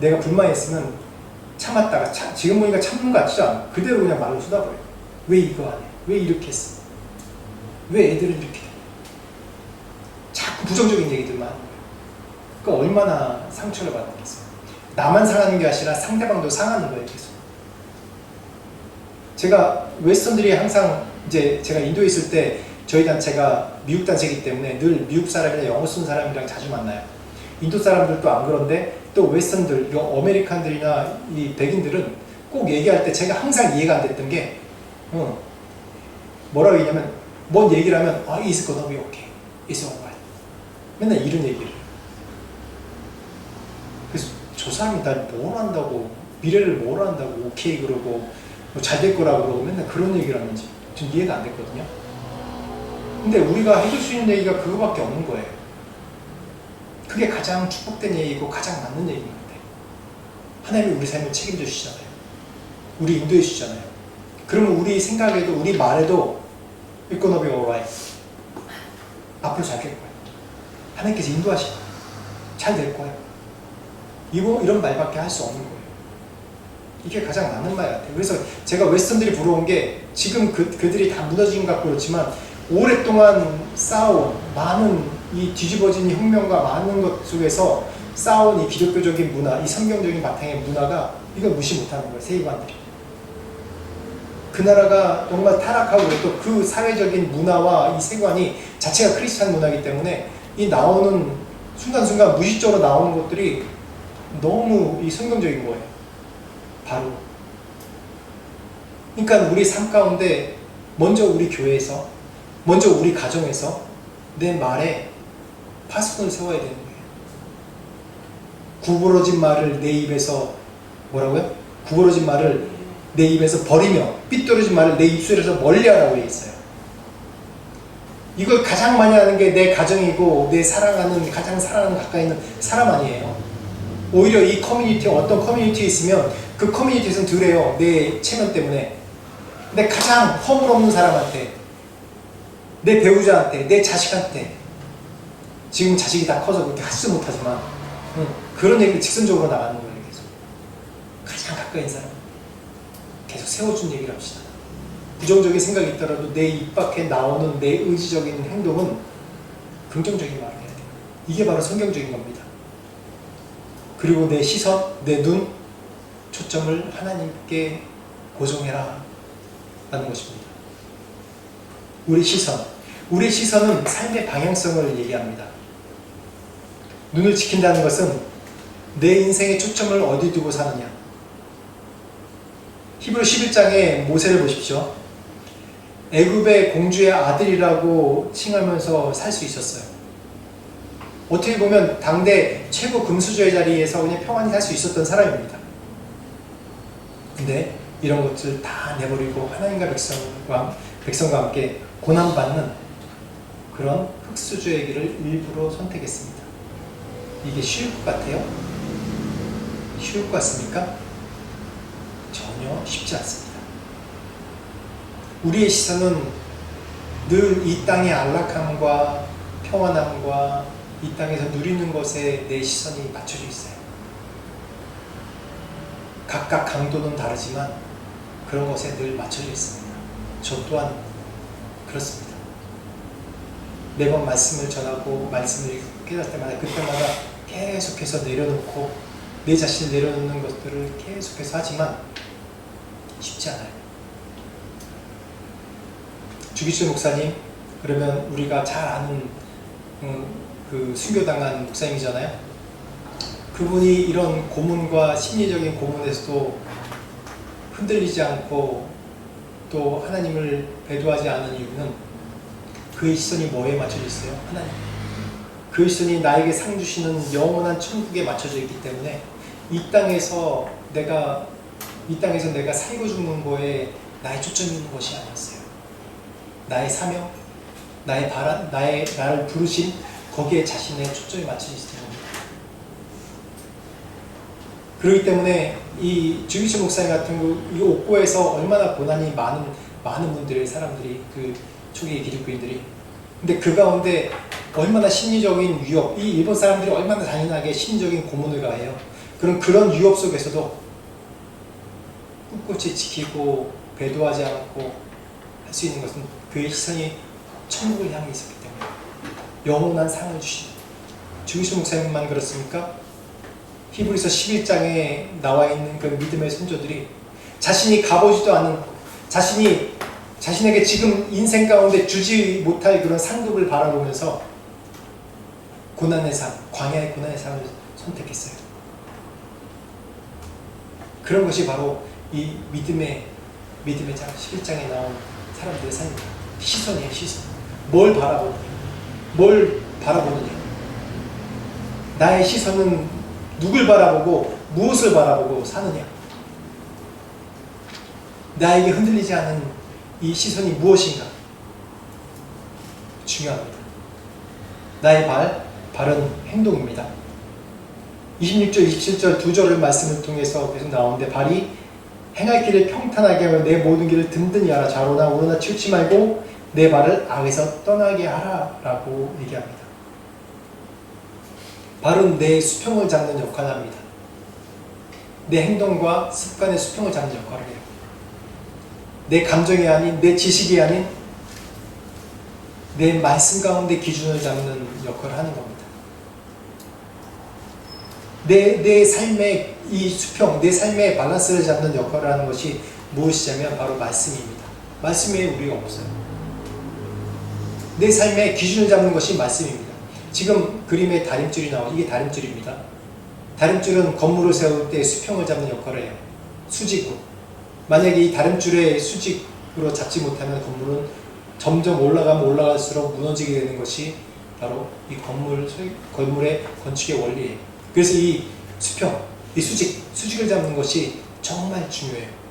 내가 불만이 있으면 참았다가 지금 보니까 참는 거 같지도 않아. 그대로 그냥 말로 쏟아버려요. 왜 이거 안 해? 왜 이렇게 했어? 왜 애들은 이렇게 돼? 자꾸 부정적인 얘기들만 하는 거예요. 그러니까 얼마나 상처를 받았겠어요. 나만 상하는 게 아니라 상대방도 상하는 거예요, 계속. 제가 웨스턴들이 항상 이제 제가 인도에 있을 때 저희 단체가 미국 단체이기 때문에 늘 미국 사람이나 영어 쓰는 사람이랑 자주 만나요. 인도 사람들도 안 그런데 또 웨스턴들, 어메리칸들이나 이 백인들은 꼭 얘기할 때 제가 항상 이해가 안 됐던 게 뭐라고 얘기냐면 뭔 얘기를 하면 it's gonna be okay, it's alright. 맨날 이런 얘기를 해요. 그래서 저 사람이 날 뭘 한다고, 미래를 뭘 한다고 오케이 그러고 뭐 잘 될 거라고 그러고 맨날 그런 얘기를 하는지 전 이해가 안 됐거든요. 근데 우리가 해줄 수 있는 얘기가 그거밖에 없는 거예요. 그게 가장 축복된 얘기고 가장 맞는 얘기인 것 같아요. 하나님이 우리 삶을 책임져 주시잖아요. 우리 인도해 주시잖아요. 그러면 우리 생각에도 우리 말에도 It's gonna be alright. 앞으로 잘 될 거예요. 하나님께서 인도하시고 잘 될 거야. 이런 말밖에 할 수 없는 거예요. 이게 가장 맞는 말 같아요. 그래서 제가 웨스턴들이 부러운 게 지금 그들이 다 무너진 것 같고 그렇지만 오랫동안 쌓아온 많은 이 뒤집어진 혁명과 많은 것 속에서 쌓아온 이 기독교적인 문화, 이 성경적인 바탕의 문화가 이걸 무시 못하는 거예요. 세계관들이. 그 나라가 정말 타락하고 또 그 사회적인 문화와 이 세계관이 자체가 크리스찬 문화이기 때문에 이 나오는 순간순간 무의식적으로 나오는 것들이 너무 이 성경적인 거예요. 바로. 그러니까 우리 삶 가운데 먼저 우리 교회에서, 먼저 우리 가정에서 내 말에 파수꾼을 세워야 되는 거예요. 구부러진 말을 내 입에서 뭐라고요? 구부러진 말을 내 입에서 버리며 삐뚤어진 말을 내 입술에서 멀리하라고 돼 있어요. 이걸 가장 많이 하는 게 내 가정이고 내 사랑하는 가장 사랑하는 가까이 있는 사람 아니에요. 오히려 이 커뮤니티 어떤 커뮤니티에 있으면 그 커뮤니티에서는 덜해요. 내 체면 때문에. 근데 가장 허물없는 사람한테, 내 배우자한테, 내 자식한테, 지금 자식이 다 커서 그렇게 하지도 못하지만 그런 얘기를 직선적으로 나가는 거예요. 계속 가장 가까이 있는 사람 계속 세워준 얘기를 합시다. 부정적인 생각이 있더라도 내 입 밖에 나오는 내 의지적인 행동은 긍정적인 말을 해야 돼요. 이게 바로 성경적인 겁니다. 그리고 내 시선, 내 눈, 초점을 하나님께 고정해라 라는 것입니다. 우리 시선은 삶의 방향성을 얘기합니다. 눈을 지킨다는 것은 내 인생의 초점을 어디 두고 사느냐. 히브리 11장에 모세를 보십시오. 애굽의 공주의 아들이라고 칭하면서 살 수 있었어요. 어떻게 보면 당대 최고 금수저의 자리에서 그냥 평안히 살 수 있었던 사람입니다. 근데 이런 것들 다 내버리고 하나님과 백성과 함께 고난받는 그런 흙수저의 길을 일부러 선택했습니다. 이게 쉬울 것 같아요? 쉬울 것 같습니까? 전혀 쉽지 않습니다. 우리의 시선은 늘 이 땅의 안락함과 평안함과 이 땅에서 누리는 것에 내 시선이 맞춰져 있어요. 각각 강도는 다르지만 그런 것에 늘 맞춰져 있습니다. 저 또한 그렇습니다. 매번 말씀을 전하고 말씀을 깨달을 때마다 그때마다 계속해서 내려놓고 내 자신을 내려놓는 것들을 계속해서 하지만 쉽지 않아요. 주기철 목사님, 그러면 우리가 잘 아는 그 순교당한 목사님이잖아요. 그분이 이런 고문과 심리적인 고문에서도 흔들리지 않고 또 하나님을 배도하지 않은 이유는 그의 시선이 뭐에 맞춰져 있어요? 하나님. 그의 시선이 나에게 상 주시는 영원한 천국에 맞춰져 있기 때문에 이 땅에서 내가 살고 죽는 거에 나의 초점이 있는 것이 아니었어요. 나의 사명, 나의 바람, 나를 부르신 거기에 자신의 초점이 맞춰져 있을 겁니다. 그렇기 때문에 이 주기철 목사님 같은 이 옥고에서 얼마나 고난이 많은 분들의 사람들이 그 초기 기독교인들이, 근데 그 가운데 얼마나 심리적인 위협, 이 일본 사람들이 얼마나 잔인하게 심리적인 고문을 가해요. 그런 유혹 속에서도 꿋꿋이 지키고 배도하지 않고 할 수 있는 것은 그의 시선이 천국을 향해 있었기 때문에 영원한 상을 주신 주기철 목사님만 그렇습니까? 히브리서 11장에 나와 있는 그 믿음의 선조들이 자신이 가보지도 않은, 자신에게 지금 인생 가운데 주지 못할 그런 상급을 바라보면서 고난의 삶, 광야의 고난의 삶을 선택했어요. 그런 것이 바로 이 믿음의 장 11장에 나온 사람들의 삶입니다. 시선이에요, 시선. 뭘 바라보느냐. 나의 시선은 누굴 바라보고 무엇을 바라보고 사느냐. 나에게 흔들리지 않은 이 시선이 무엇인가. 중요합니다. 나의 발은 행동입니다. 26절, 27절 두 절의 말씀을 통해서 계속 나오는데, 발이 행할 길을 평탄하게 하며 내 모든 길을 든든히 하라. 좌로나 우로나 치우치 말고 내 발을 악에서 떠나게 하라 라고 얘기합니다. 바로 내 수평을 잡는 역할을 합니다. 내 행동과 습관의 수평을 잡는 역할을 해요. 내 감정이 아닌, 내 지식이 아닌 내 말씀 가운데 기준을 잡는 역할을 하는 겁니다. 내 삶의 이 수평, 내 삶의 밸런스를 잡는 역할을 하는 것이 무엇이냐면 바로 말씀입니다. 말씀 외에 우리가 없어요. 내 삶의 기준을 잡는 것이 말씀입니다. 지금 그림에 다림줄이 나오죠. 이게 다림줄입니다. 다림줄은 건물을 세울 때 수평을 잡는 역할을 해요. 수직으로. 만약에 이 다림줄의 수직으로 잡지 못하면 건물은 점점 올라가면 올라갈수록 무너지게 되는 것이 바로 이 건물의 건축의 원리예요. 그래서 이 수평, 이 수직을 잡는 것이 정말 중요해요.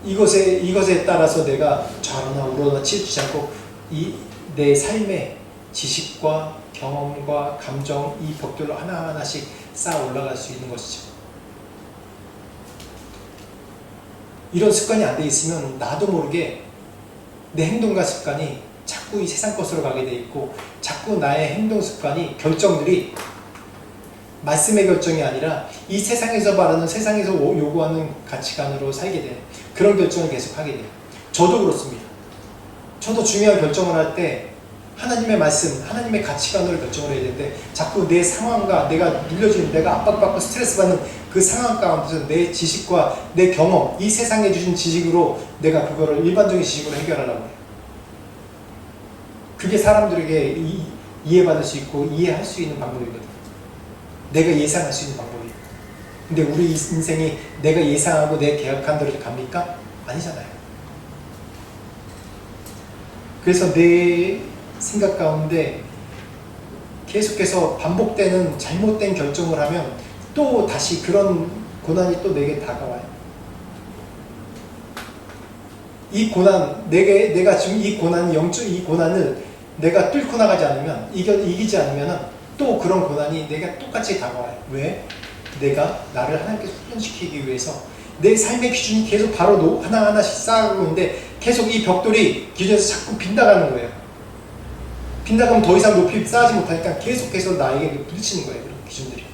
이것에 따라서 내가 좌로나 우로나 치우치지 않고 내 삶의 지식과 경험과 감정, 이 벽돌로 하나하나씩 쌓아 올라갈 수 있는 것이죠. 이런 습관이 안 돼 있으면 나도 모르게 내 행동과 습관이 자꾸 이 세상 것으로 가게 돼 있고, 자꾸 나의 행동 습관이 결정들이 말씀의 결정이 아니라 이 세상에서 바라는, 세상에서 요구하는 가치관으로 살게 돼요. 그런 결정을 계속 하게 돼요. 저도 그렇습니다. 저도 중요한 결정을 할 때 하나님의 말씀, 하나님의 가치관으로 결정을 해야 되는데 자꾸 내 상황과 내가 눌려지는, 내가 압박받고 스트레스 받는 그 상황 가운데서 내 지식과 내 경험, 이 세상에 주신 지식으로 내가 그거를 일반적인 지식으로 해결하려고 해요. 그게 사람들에게 이해받을 수 있고 이해할 수 있는 방법이거든요. 내가 예상할 수 있는 방법이에요. 근데 우리 인생이 내가 예상하고 내 계획한 대로 갑니까? 아니잖아요. 그래서 내 생각 가운데 계속해서 반복되는 잘못된 결정을 하면 또 다시 그런 고난이 또 내게 다가와요. 이 고난, 내가 지금 이 고난, 이 고난을 내가 뚫고 나가지 않으면, 이기지 않으면 또 그런 고난이 내가 똑같이 다가와요. 왜? 내가 나를 하나님께 훈련시키기 위해서 내 삶의 기준이 계속 바로 하나하나씩 쌓아가고 있는데 계속 이 벽돌이 기준에서 자꾸 빗나가는 거예요. 빗나가면 더 이상 높이 쌓지 못하니까 계속해서 나에게 부딪히는 거예요. 그런 기준들이.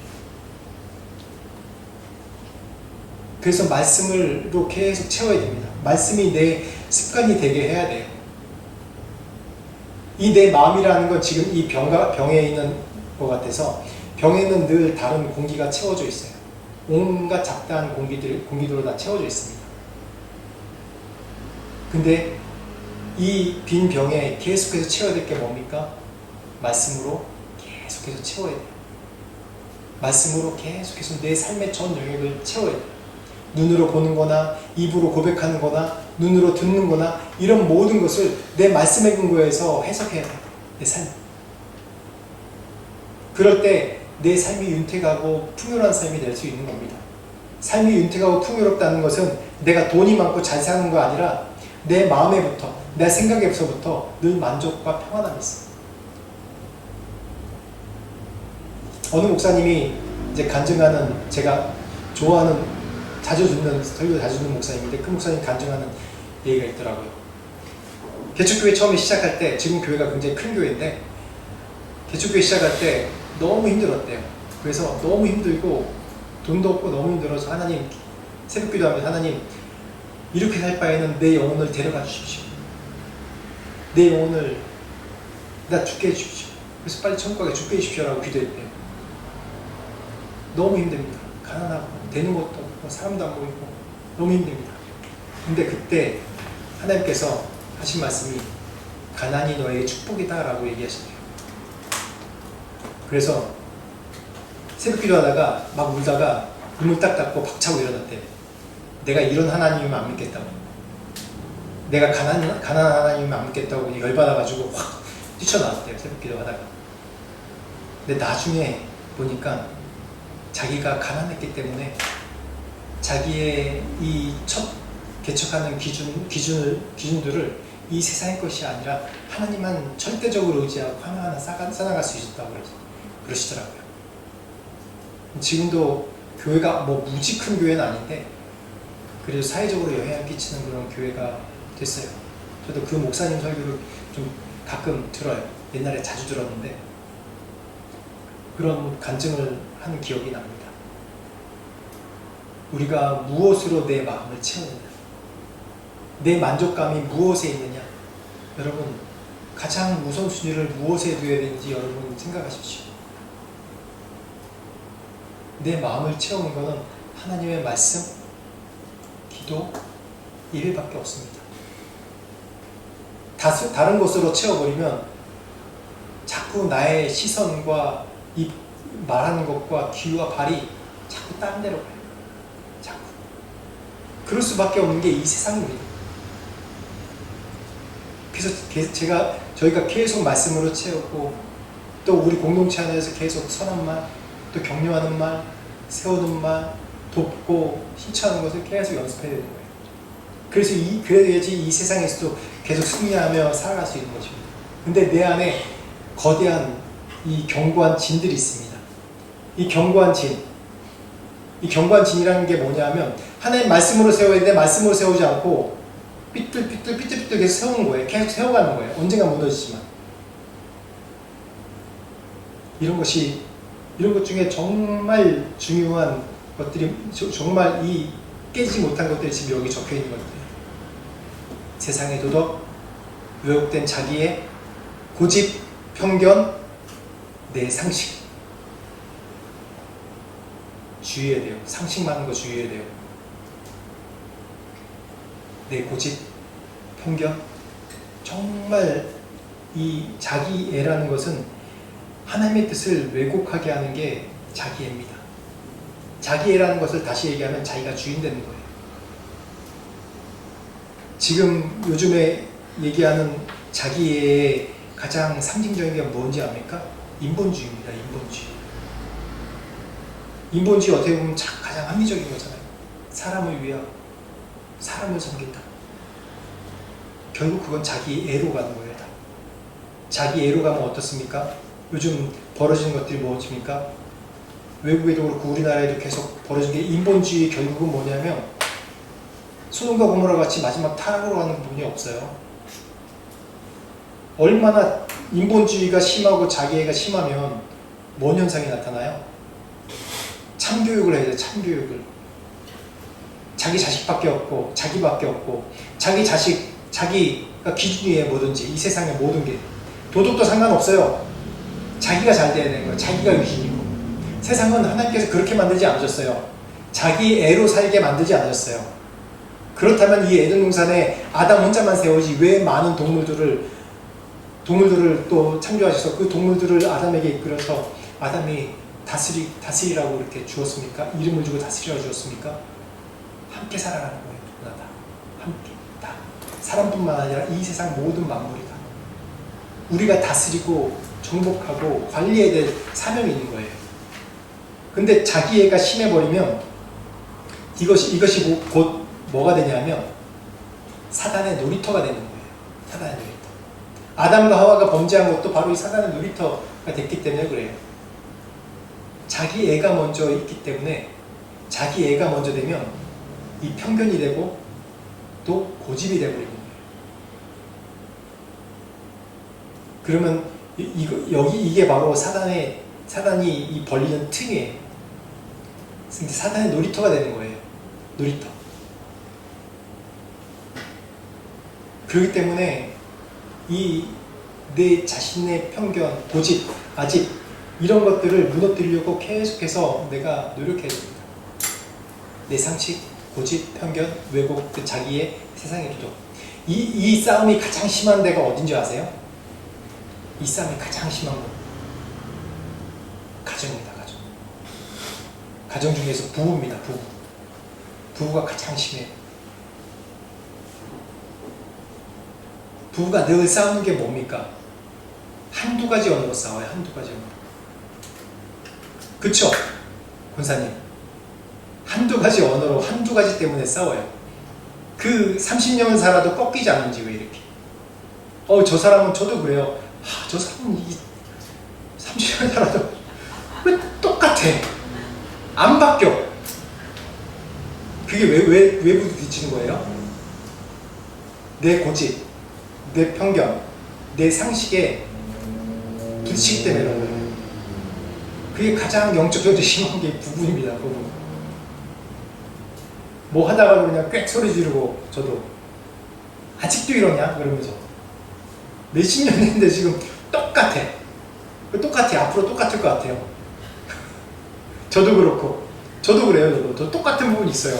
그래서 말씀으로 계속 채워야 됩니다. 말씀이 내 습관이 되게 해야 돼요. 이 내 마음이라는 건 지금 이 병에 있는 것 같아서 병에는 늘 다른 공기가 채워져 있어요. 온갖 잡다한 공기들로 다 채워져 있습니다. 근데 이 빈 병에 계속해서 채워야 될 게 뭡니까? 말씀으로 계속해서 채워야 돼요. 말씀으로 계속해서 내 삶의 전 영역을 채워야 돼요. 눈으로 보는 거나 입으로 고백하는 거나 눈으로 듣는 거나 이런 모든 것을 내 말씀의 근거에서 해석해야 돼요. 내 삶. 그럴 때 내 삶이 윤택하고 풍요로운 삶이 될 수 있는 겁니다. 삶이 윤택하고 풍요롭다는 것은 내가 돈이 많고 잘 사는 거 아니라 내 마음에부터, 내 생각에서부터 늘 만족과 평안함이 있습니다. 어느 목사님이 이제 간증하는, 제가 좋아하는, 자주 듣는, 설교 자주 듣는 목사님인데 그 목사님이 간증하는 얘기가 있더라고요. 개척교회 처음에 시작할 때, 지금 교회가 굉장히 큰 교회인데 개척교회 시작할 때 너무 힘들었대요. 그래서 너무 힘들고 돈도 없고 너무 힘들어서 하나님, 새벽기도 하면 하나님 이렇게 살 바에는 내 영혼을 데려가 주십시오. 내 영혼을 나 죽게 해주십시오. 그래서 빨리 천국 가게 죽게 해주십시오라고 기도했대요. 너무 힘듭니다. 가난하고 되는 것도 없고 사람도 안 보이고 너무 힘듭니다. 근데 그때 하나님께서 하신 말씀이 가난이 너에게 축복이다 라고 얘기하시대요. 그래서 새벽기도 하다가 막 울다가 눈물 딱 닫고 박차고 일어났대요. 내가 이런 하나님이면 안 믿겠다고. 내가 가난한 하나님이면 안 믿겠다고 열받아가지고 확 뛰쳐나왔대요. 새벽기도 하다가. 근데 나중에 보니까 자기가 가난했기 때문에 자기의 이 첫 개척하는 기준들을 이 세상의 것이 아니라 하나님만 절대적으로 의지하고 하나하나 쌓아나갈 수 있었다고 그러시더라고요. 지금도 교회가 뭐 무지 큰 교회는 아닌데 그래도 사회적으로 영향을 끼치는 그런 교회가 됐어요. 저도 그 목사님 설교를 좀 가끔 들어요. 옛날에 자주 들었는데 그런 간증을 하는 기억이 납니다. 우리가 무엇으로 내 마음을 채우느냐, 내 만족감이 무엇에 있느냐. 여러분, 가장 우선순위를 무엇에 두어야 되는지 여러분 생각하십시오. 내 마음을 채우는 것은 하나님의 말씀, 기도, 예배밖에 없습니다. 다른 것으로 채워버리면 자꾸 나의 시선과 이 말하는 것과 귀와 발이 자꾸 다른 데로 가요. 자꾸. 그럴 수밖에 없는 게 이 세상입니다. 그래서 저희가 계속 말씀으로 채우고, 또 우리 공동체 안에서 계속 선한 말, 또 격려하는 말, 세우는 말, 돕고 신청하는 것을 계속 연습해야 되는 거예요. 그래야지 이 세상에서도 계속 승리하며 살아갈 수 있는 것입니다. 근데 내 안에 거대한 이 견고한 진들이 있습니다. 이 견고한 진이라는 게 뭐냐면, 하나님 말씀으로 세워야 되는데 말씀으로 세우지 않고 삐뚤삐뚤 계속 세우는 거예요. 계속 세워가는 거예요. 언젠가 무너지지만. 이런 것 중에 정말 중요한 것들이, 정말 이 깨지지 못한 것들이 지금 여기 적혀 있는 것들이에요. 세상의 도덕, 왜곡된 자기의 고집, 편견, 내 상식. 주의해야 돼요. 상식 많은 거 주의해야 돼요. 내 고집, 편견. 정말 이 자기애라는 것은 하나님의 뜻을 왜곡하게 하는 게 자기애입니다. 자기애라는 것을 다시 얘기하면 자기가 주인 되는 거예요. 지금 요즘에 얘기하는 자기애의 가장 상징적인 게 뭔지 압니까? 인본주의입니다. 인본주의 어떻게 보면 가장 합리적인 거잖아요. 사람을 위하여, 사람을 섬긴다. 결국 그건 자기애로 가는 거예요. 다. 자기애로 가면 어떻습니까? 요즘 벌어지는 것들이 무엇입니까? 외국에도 그렇고 우리나라에도 계속 벌어진 게, 인본주의 결국은 뭐냐면 소돔과 고모라 같이 마지막 타락으로 가는 부분이 없어요. 얼마나 인본주의가 심하고 자기애가 심하면 뭔 현상이 나타나요? 참교육을 해야 돼요. 참교육을. 자기 자식밖에 없고, 자기밖에 없고, 자기 자식, 자기가 기준이에요. 뭐든지 이 세상의 모든 게. 도덕도 상관없어요. 자기가 잘 돼야 되는 거예요. 자기가 유신이고. 세상은 하나님께서 그렇게 만들지 않으셨어요. 자기 애로 살게 만들지 않으셨어요. 그렇다면 이 에덴 동산에 아담 혼자만 세우지 왜 많은 동물들을 또 창조하셔서 그 동물들을 아담에게 이끌어서 아담이 다스리라고 이렇게 주었습니까? 이름을 주고 다스리라고 주었습니까? 함께 살아가는 거예요. 누구나 다. 함께 다. 사람뿐만 아니라 이 세상 모든 만물이 다. 우리가 다스리고 정복하고 관리해야 될 사명이 있는 거예요. 근데 자기애가 심해버리면 이것이 곧 뭐가 되냐면 사단의 놀이터가 되는 거예요. 사단의 놀이터. 아담과 하와가 범죄한 것도 바로 이 사단의 놀이터가 됐기 때문에 그래요. 자기 애가 먼저 있기 때문에, 자기 애가 먼저 되면 이 편견이 되고 또 고집이 되어버리는 거예요. 그러면 이게 바로 사단이 이 벌리는 틈이에요. 사단의 놀이터가 되는 거예요. 놀이터. 그렇기 때문에 내 자신의 편견, 고집, 아집 이런 것들을 무너뜨리려고 계속해서 내가 노력해야 됩니다. 내 상식, 고집, 편견, 왜곡, 자기의 세상의 도덕. 이 싸움이 가장 심한 데가 어딘지 아세요? 이 싸움이 가장 심한 건 가정입니다. 가정 중에서 부부입니다. 부부가 가장 심해요. 부부가 늘 싸우는 게 뭡니까? 한두 가지 언어로 싸워요. 한두 가지 언어로. 그쵸? 권사님. 한두 가지 언어로, 한두 가지 때문에 싸워요. 그 30년을 살아도 꺾이지 않는지 왜 이렇게. 저 사람은, 저도 그래요. 저 사람은 30년 살아도 왜 똑같아? 안 바뀌어. 그게 왜 부딪히는 거예요? 내 고집, 내 편견, 내 상식에 부딪히기 때문에 그런 거예요. 그게 가장 영적으로 심한 게 부부입니다. 부부. 뭐 하다가 그냥 꽥 소리 지르고 저도 아직도 이러냐 그러면서 몇십 년 했는데 지금 똑같아. 앞으로 똑같을 것 같아요. 저도 그렇고 저도 그래요. 저도 똑같은 부분이 있어요.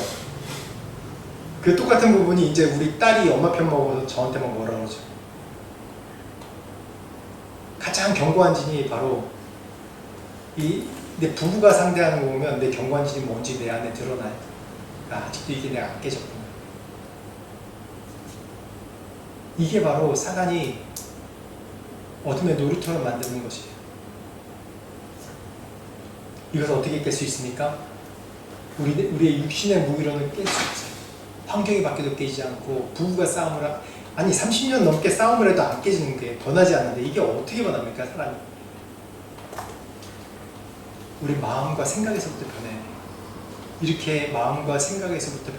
그 똑같은 부분이 이제 우리 딸이 엄마 편 먹어서 저한테만 뭐라 그러죠. 가장 견고한 진이 바로 내 부부가 상대하는 거 보면 내 견고한 진이 뭔지 내 안에 드러나요. 아직도 이게 내가 안 깨졌구나. 이게 바로 사단이 어둠의 놀이터를 만드는 것이에요. 이것을 어떻게 깰 수 있습니까? 우리의 육신의 무기로는 깰 수 없어요. 환경이 바뀌어도 깨지지 않고 부부가 싸움을 아니 30년 넘게 싸움을 해도 안 깨지는 게 변하지 않는데 이게 어떻게 변합니까? 사람이 우리 마음과 생각에서부터 변해야 돼요. 이렇게 마음과 생각에서부터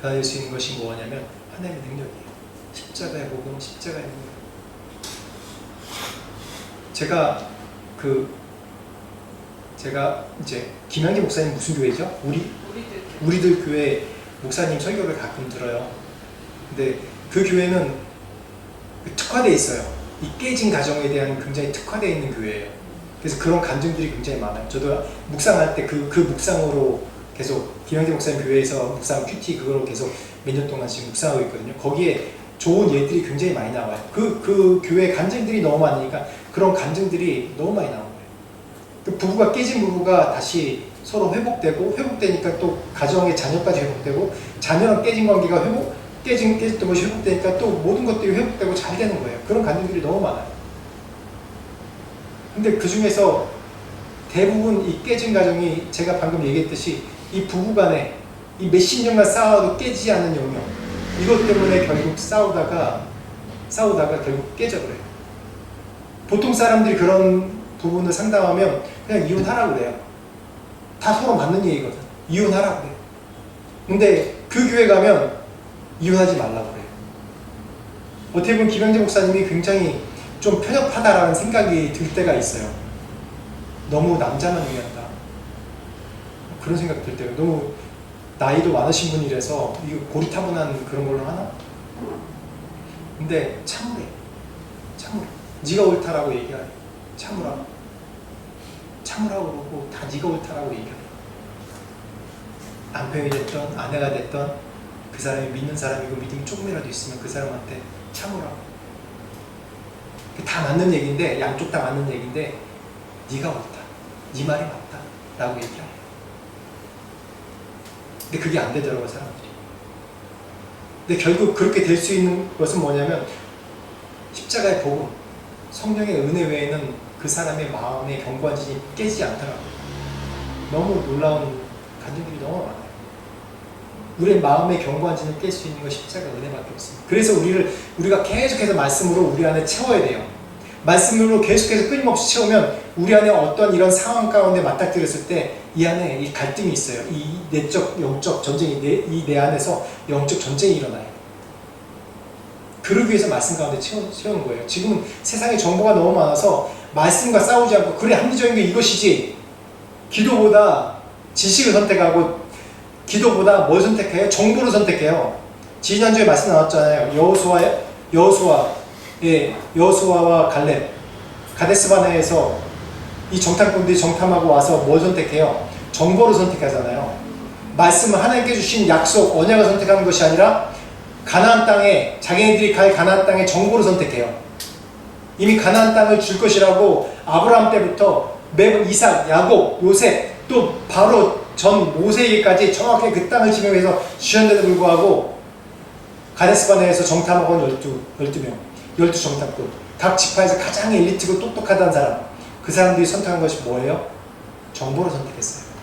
변할 수 있는 것이 뭐냐면 하나님의 능력이에요. 십자가의 복음, 십자가의 능력. 제가 이제 김양기 목사님 무슨 교회죠? 우리들 교회 목사님 설교를 가끔 들어요. 근데 그 교회는 특화되어 있어요. 이 깨진 가정에 대한 굉장히 특화되어 있는 교회예요. 그래서 그런 감정들이 굉장히 많아요. 저도 묵상할 때 그 묵상으로 계속 김양기 목사님 교회에서 묵상 큐티 그거로 계속 몇 년 동안 지금 묵상하고 있거든요. 거기에 좋은 예들이 굉장히 많이 나와요. 그 교회 감정들이 너무 많으니까 그런 감정들이 너무 많이 나온 거예요. 그 깨진 부부가 다시 서로 회복되니까 또 가정의 자녀까지 회복되고 자녀랑 깨진 관계가 깨졌던 것이 회복되니까 또 모든 것들이 회복되고 잘 되는 거예요. 그런 감정들이 너무 많아요. 근데 그 중에서 대부분 이 깨진 가정이 제가 방금 얘기했듯이 이 부부간에 이 몇십 년간 싸워도 깨지지 않는 영역 이것 때문에 결국 싸우다가 결국 깨져버려요. 보통 사람들이 그런 부분을 상담하면 그냥 이혼하라고 그래요. 다 서로 맞는 얘기거든. 이혼하라고 그래요. 근데 그 교회 가면 이혼하지 말라고 그래요. 어떻게 보면 김영재 목사님이 굉장히 좀 편협하다라는 생각이 들 때가 있어요. 너무 남자만 위한다. 그런 생각 들 때가 너무 나이도 많으신 분이라서 이거 고리타분한 그런 걸로 하나? 근데 참으래. 네가 옳다라고 얘기하래. 참으라고 그러고 다 네가 옳다라고 얘기하래. 남편이 됐던 아내가 됐던 그 사람이 믿는 사람이고 믿음이 조금이라도 있으면 그 사람한테 참으라고. 다 맞는 얘기인데 양쪽 다 맞는 얘기인데 네가 옳다. 네 말이 맞다. 라고 얘기해요. 근데 그게 안 되더라고요, 사람들이. 근데 결국 그렇게 될 수 있는 것은 뭐냐면 십자가의 복음, 성령의 은혜 외에는 그 사람의 마음의 견고한 진이 깨지지 않더라고요. 너무 놀라운 감정들이 너무 많아요. 우리의 마음의 견고한 진을 깰 수 있는 건 십자가 은혜밖에 없습니다. 그래서 우리가 계속해서 말씀으로 우리 안에 채워야 돼요. 말씀으로 계속해서 끊임없이 채우면 우리 안에 어떤 이런 상황 가운데 맞닥뜨렸을 때 이 안에 이 갈등이 있어요. 이 내적, 영적 전쟁이 내 안에서 영적 전쟁이 일어나요. 그러기 위해서 말씀 가운데 채우는 거예요. 지금 세상에 정보가 너무 많아서 말씀과 싸우지 않고 그래 합리적인 게 이것이지 기도보다 지식을 선택하고 기도보다 뭘 선택해요? 정보를 선택해요. 지난주에 말씀 나왔잖아요. 여호수아와 갈렙 가데스바네에서 이 정탐꾼들이 정탐하고 와서 뭘 선택해요? 정보를 선택하잖아요. 말씀을 하나님께 주신 약속, 언약을 선택하는 것이 아니라 가나안 땅에 자기네들이 갈 가나안 땅의 정보를 선택해요. 이미 가나안 땅을 줄 것이라고 아브라함 때부터 매번 이삭, 야곱, 요셉 또 바로 전 모세에게까지 정확하게 그 땅을 지명해서 주셨는데도 불구하고 가데스바네에서 정탐하고 온 12명 12정탐꾼 각 지파에서 가장 엘리트고 똑똑하다는 사람 그 사람들이 선택한 것이 뭐예요? 정보를 선택했어요.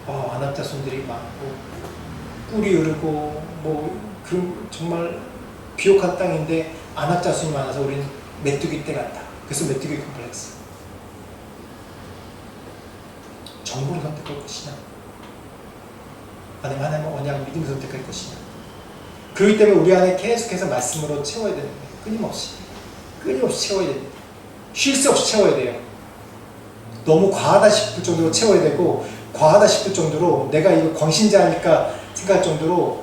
안압자손들이 많고 꿀이 흐르고 그런 정말 비옥한 땅인데 안압자손이 많아서 우리는 메뚜기 떼 같다. 그래서 메뚜기 컴플렉스. 정보를 선택할 것이냐 아니면 하나님의 언약을 믿음을 선택할 것이냐. 그렇기 때문에 우리 안에 계속해서 말씀으로 채워야 되는 거예요. 끊임없이 채워야 됩니다. 쉴 새 없이 채워야 돼요. 너무 과하다 싶을 정도로 채워야 되고, 과하다 싶을 정도로 내가 이거 광신자니까 생각할 정도로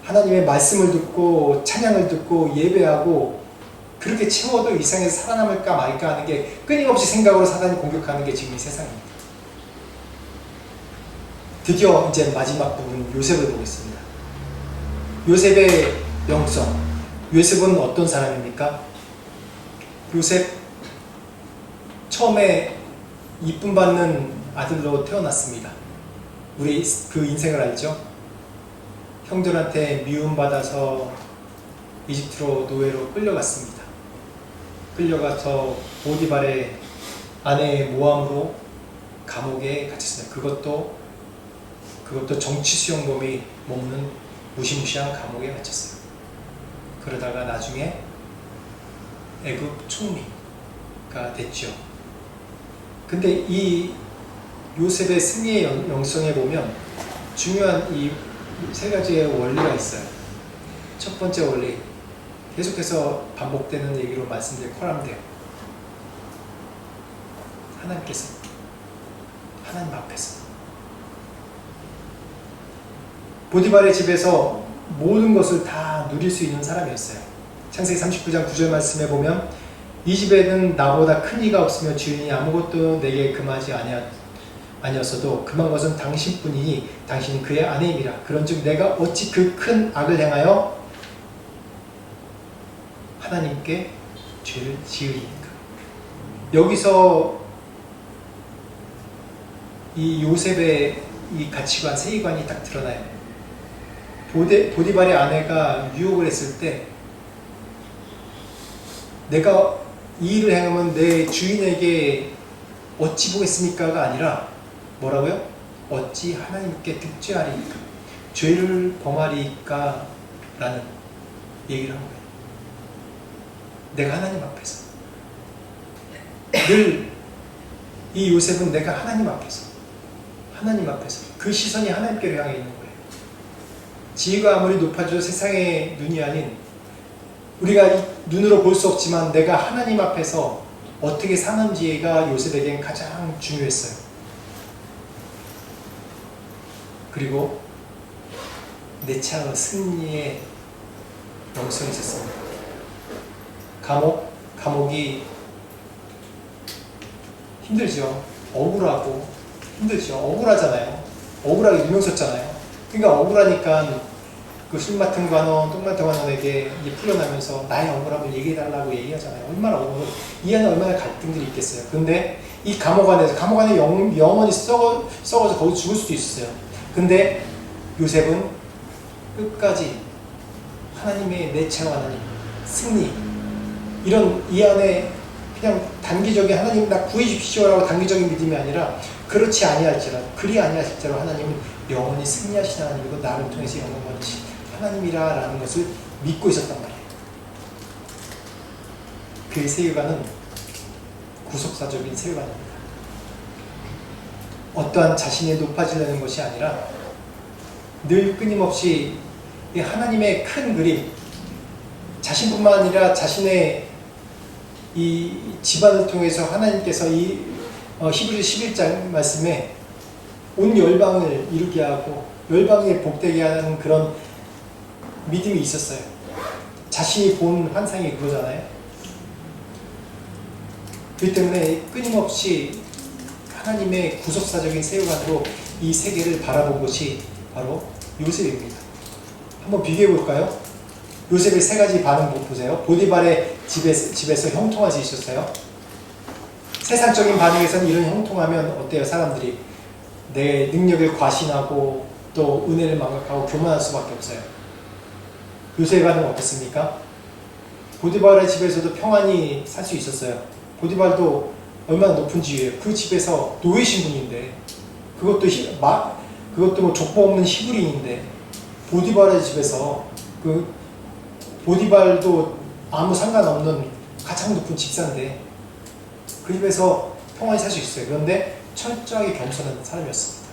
하나님의 말씀을 듣고 찬양을 듣고 예배하고 그렇게 채워도 이 세상에서 살아남을까 말까 하는 게 끊임없이 생각으로 사단이 공격하는 게 지금 이 세상입니다. 드디어 이제 마지막 부분 요셉을 보겠습니다. 요셉의 영성. 요셉은 어떤 사람입니까? 요셉 처음에 이쁨 받는 아들로 태어났습니다. 우리 그 인생을 알죠? 형들한테 미움받아서 이집트로 노예로 끌려갔습니다. 끌려가서 보디발의 아내의 모함으로 감옥에 갇혔습니다. 그것도 정치 수용범이 머무는 무시무시한 감옥에 갇혔어요. 그러다가 나중에 애굽 총리가 됐죠. 근데 이 요셉의 승리의 영성에 보면 중요한 이 세 가지의 원리가 있어요. 첫 번째 원리, 계속해서 반복되는 얘기로 말씀드릴 코람데요. 하나님께서, 하나님 앞에서. 보디발의 집에서 모든 것을 다 누릴 수 있는 사람이었어요. 창세기 39장 9절 말씀에 보면 이 집에는 나보다 큰 이가 없으며 주인이 아무것도 내게 금하지 아니었어도 금한 것은 당신뿐이니 당신이 그의 아내임이라. 그런즉 내가 어찌 그 큰 악을 행하여 하나님께 죄를 지으리까. 여기서 이 요셉의 이 가치관, 세계관이 딱 드러나요. 보디발의 아내가 유혹을 했을 때 내가 이 일을 행하면 내 주인에게 어찌 보겠습니까가 아니라 뭐라고요? 어찌 하나님께 득죄하리까, 죄를 범하리까 라는 얘기를 한 거예요. 내가 하나님 앞에서 늘 이 요셉은 내가 하나님 앞에서 그 시선이 하나님께로 향해 있는 거예요. 지위가 아무리 높아져도 세상의 눈이 아닌, 우리가 눈으로 볼 수 없지만 내가 하나님 앞에서 어떻게 사는지가 요셉에겐 가장 중요했어요. 그리고 내 차의 승리의 영성이 있었습니다. 감옥이 힘들죠. 억울하고 힘들죠. 억울하잖아요. 억울하게 누명 썼잖아요. 그러니까 억울하니까 그 술 맡은 관원, 똥 맡은 관원에게 이제 풀려나면서 나의 억울함을 얘기해달라고 얘기하잖아요. 얼마나 이 안에 얼마나 갈등들이 있겠어요. 근데 이 감옥 안에 영원히 썩어서 거기 죽을 수도 있었어요. 근데 요셉은 끝까지 하나님의 내체와 하나님, 승리, 이런 이 안에 그냥 단기적인 하나님 나 구해주십시오라고 단기적인 믿음이 아니라 그렇지 아니할지라도, 그리 아니하실지라도 하나님은 영원히 승리하신 하나님이고 나를 통해서 영원 받으신 하나님이라는 것을 믿고 있었단 말이에요. 그의 세계관은 구속사적인 세계관입니다. 어떠한 자신이 높아지려는 것이 아니라 늘 끊임없이 이 하나님의 큰 그림, 자신뿐만 아니라 자신의 이 집안을 통해서 하나님께서 이 히브리서 11장 말씀에 온 열방을 이루게 하고 열방에 복되게 하는 그런 믿음이 있었어요. 자신이 본 환상이 그거잖아요. 그렇기 때문에 끊임없이 하나님의 구속사적인 세계관으로 이 세계를 바라본 것이 바로 요셉입니다. 한번 비교해 볼까요? 요셉의 세 가지 반응 보세요. 보디발의 집에서 형통할 수 있었어요. 세상적인 반응에서는 이런 형통하면 어때요? 사람들이 내 능력을 과신하고 또 은혜를 망각하고 교만할 수밖에 없어요. 요셉의 반응은 어떻습니까? 보디발의 집에서도 평안히 살 수 있었어요. 보디발도 얼마나 높은 지위예요. 그 집에서 노예 신분인데, 그것도 뭐 족보 없는 히브리인데, 보디발의 집에서 보디발도 아무 상관없는 가장 높은 집사인데 그 집에서 평안히 살 수 있어요. 그런데 철저하게 겸손한 사람이었습니다.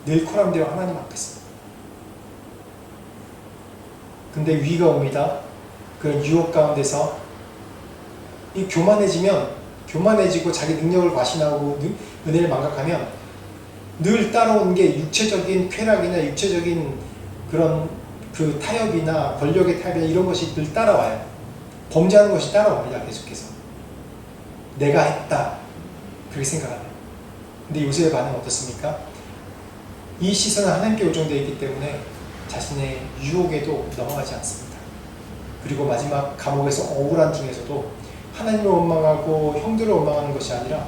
늘 코람되어 하나님 앞에서. 근데 위기가 옵니다. 그런 유혹 가운데서 이 교만해지면 교만해지고 자기 능력을 과신하고 은혜를 망각하면 늘 따라오는 게 육체적인 쾌락이나 육체적인 그런 그 타협이나 권력의 타협이나 이런 것이 늘 따라와요. 범죄하는 것이 따라옵니다. 계속해서. 내가 했다. 그렇게 생각하네요. 근데 요셉의 반응은 어떻습니까? 이 시선은 하나님께 요정되어 있기 때문에 자신의 유혹에도 넘어가지 않습니다. 그리고 마지막 감옥에서 억울한 중에서도 하나님을 원망하고 형들을 원망하는 것이 아니라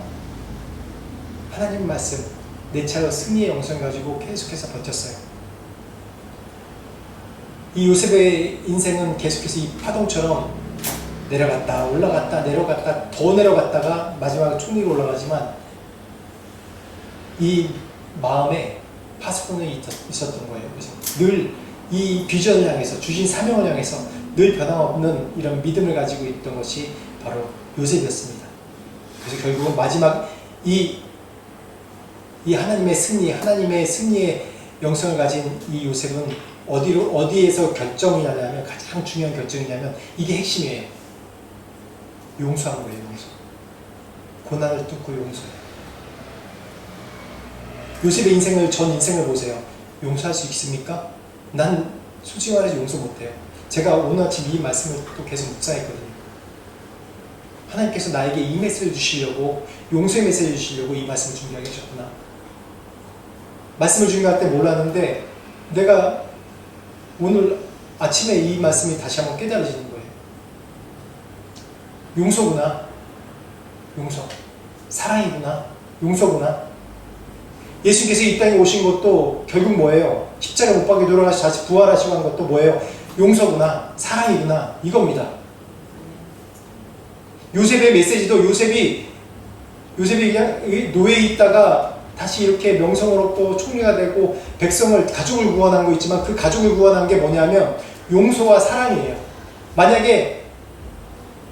하나님 말씀, 내 차로 승리의 영성을 가지고 계속해서 버텼어요. 이 요셉의 인생은 계속해서 이 파동처럼 내려갔다 올라갔다 내려갔다 더 내려갔다가 마지막에 총리로 올라가지만 이 마음에 파수꾼이 있었던 거예요. 늘 이 비전을 향해서 주신 사명을 향해서 늘 변함없는 이런 믿음을 가지고 있던 것이 바로 요셉이었습니다. 그래서 결국은 마지막 이 하나님의 승리의 영성을 가진 이 요셉은 어디에서 결정이 나냐면 가장 중요한 결정이냐면 이게 핵심이에요. 용서한 거예요. 용서. 고난을 뚫고 용서해요. 요셉의 전 인생을 보세요. 용서할 수 있습니까? 난 솔직히 말해서 용서 못해요. 제가 오늘 아침 이 말씀을 또 계속 묵상했거든요. 하나님께서 나에게 이 메시지를 주시려고, 용서의 메시지를 주시려고 이 말씀을 준비하게 하셨구나. 말씀을 준비할 때 몰랐는데 내가 오늘 아침에 이 말씀이 다시 한번 깨달아지는 거예요. 용서구나. 용서. 사랑이구나. 용서구나. 예수님께서 이 땅에 오신 것도 결국 뭐예요? 십자가 못 박혀 돌아가시 다시 부활하시고 한 것도 뭐예요? 용서구나. 사랑이구나. 이겁니다. 요셉의 메시지도 요셉이 그냥 노예에 있다가 다시 이렇게 명성을 얻고 총리가 되고 가족을 구원한 거 있지만 그 가족을 구원한 게 뭐냐면 용서와 사랑이에요. 만약에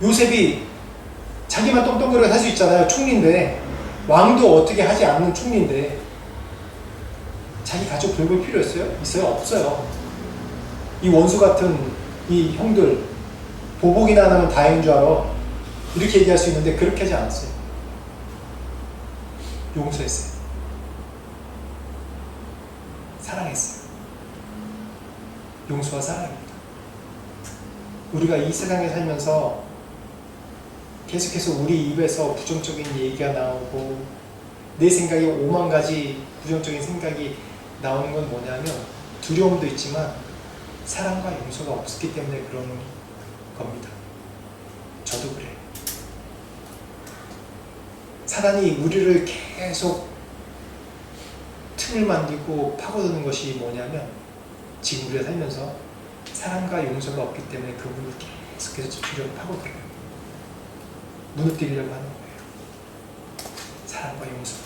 요셉이 자기만 똥똥거리고 살 수 있잖아요. 총리인데. 왕도 어떻게 하지 않는 총리인데 자기 가족 돌볼 필요 있어요? 없어요. 이 원수 같은 이 형들 보복이나 하면 다행인 줄 알아. 이렇게 얘기할 수 있는데 그렇게 하지 않았어요. 용서했어요. 사랑했어요. 용서와 사랑입니다. 우리가 이 세상에 살면서 계속해서 우리 입에서 부정적인 얘기가 나오고 내 생각에 5만 가지 부정적인 생각이 나오는 건 뭐냐면 두려움도 있지만 사랑과 용서가 없었기 때문에 그러는 겁니다. 저도 그래요. 사단이 우리를 계속 틈을 만들고 파고드는 것이 뭐냐면 지금 우리가 살면서 사랑과 용서가 없기 때문에 그분을 계속해서 주려고 파고들어요. 무너뜨리려고 하는 거예요. 사랑과 용서.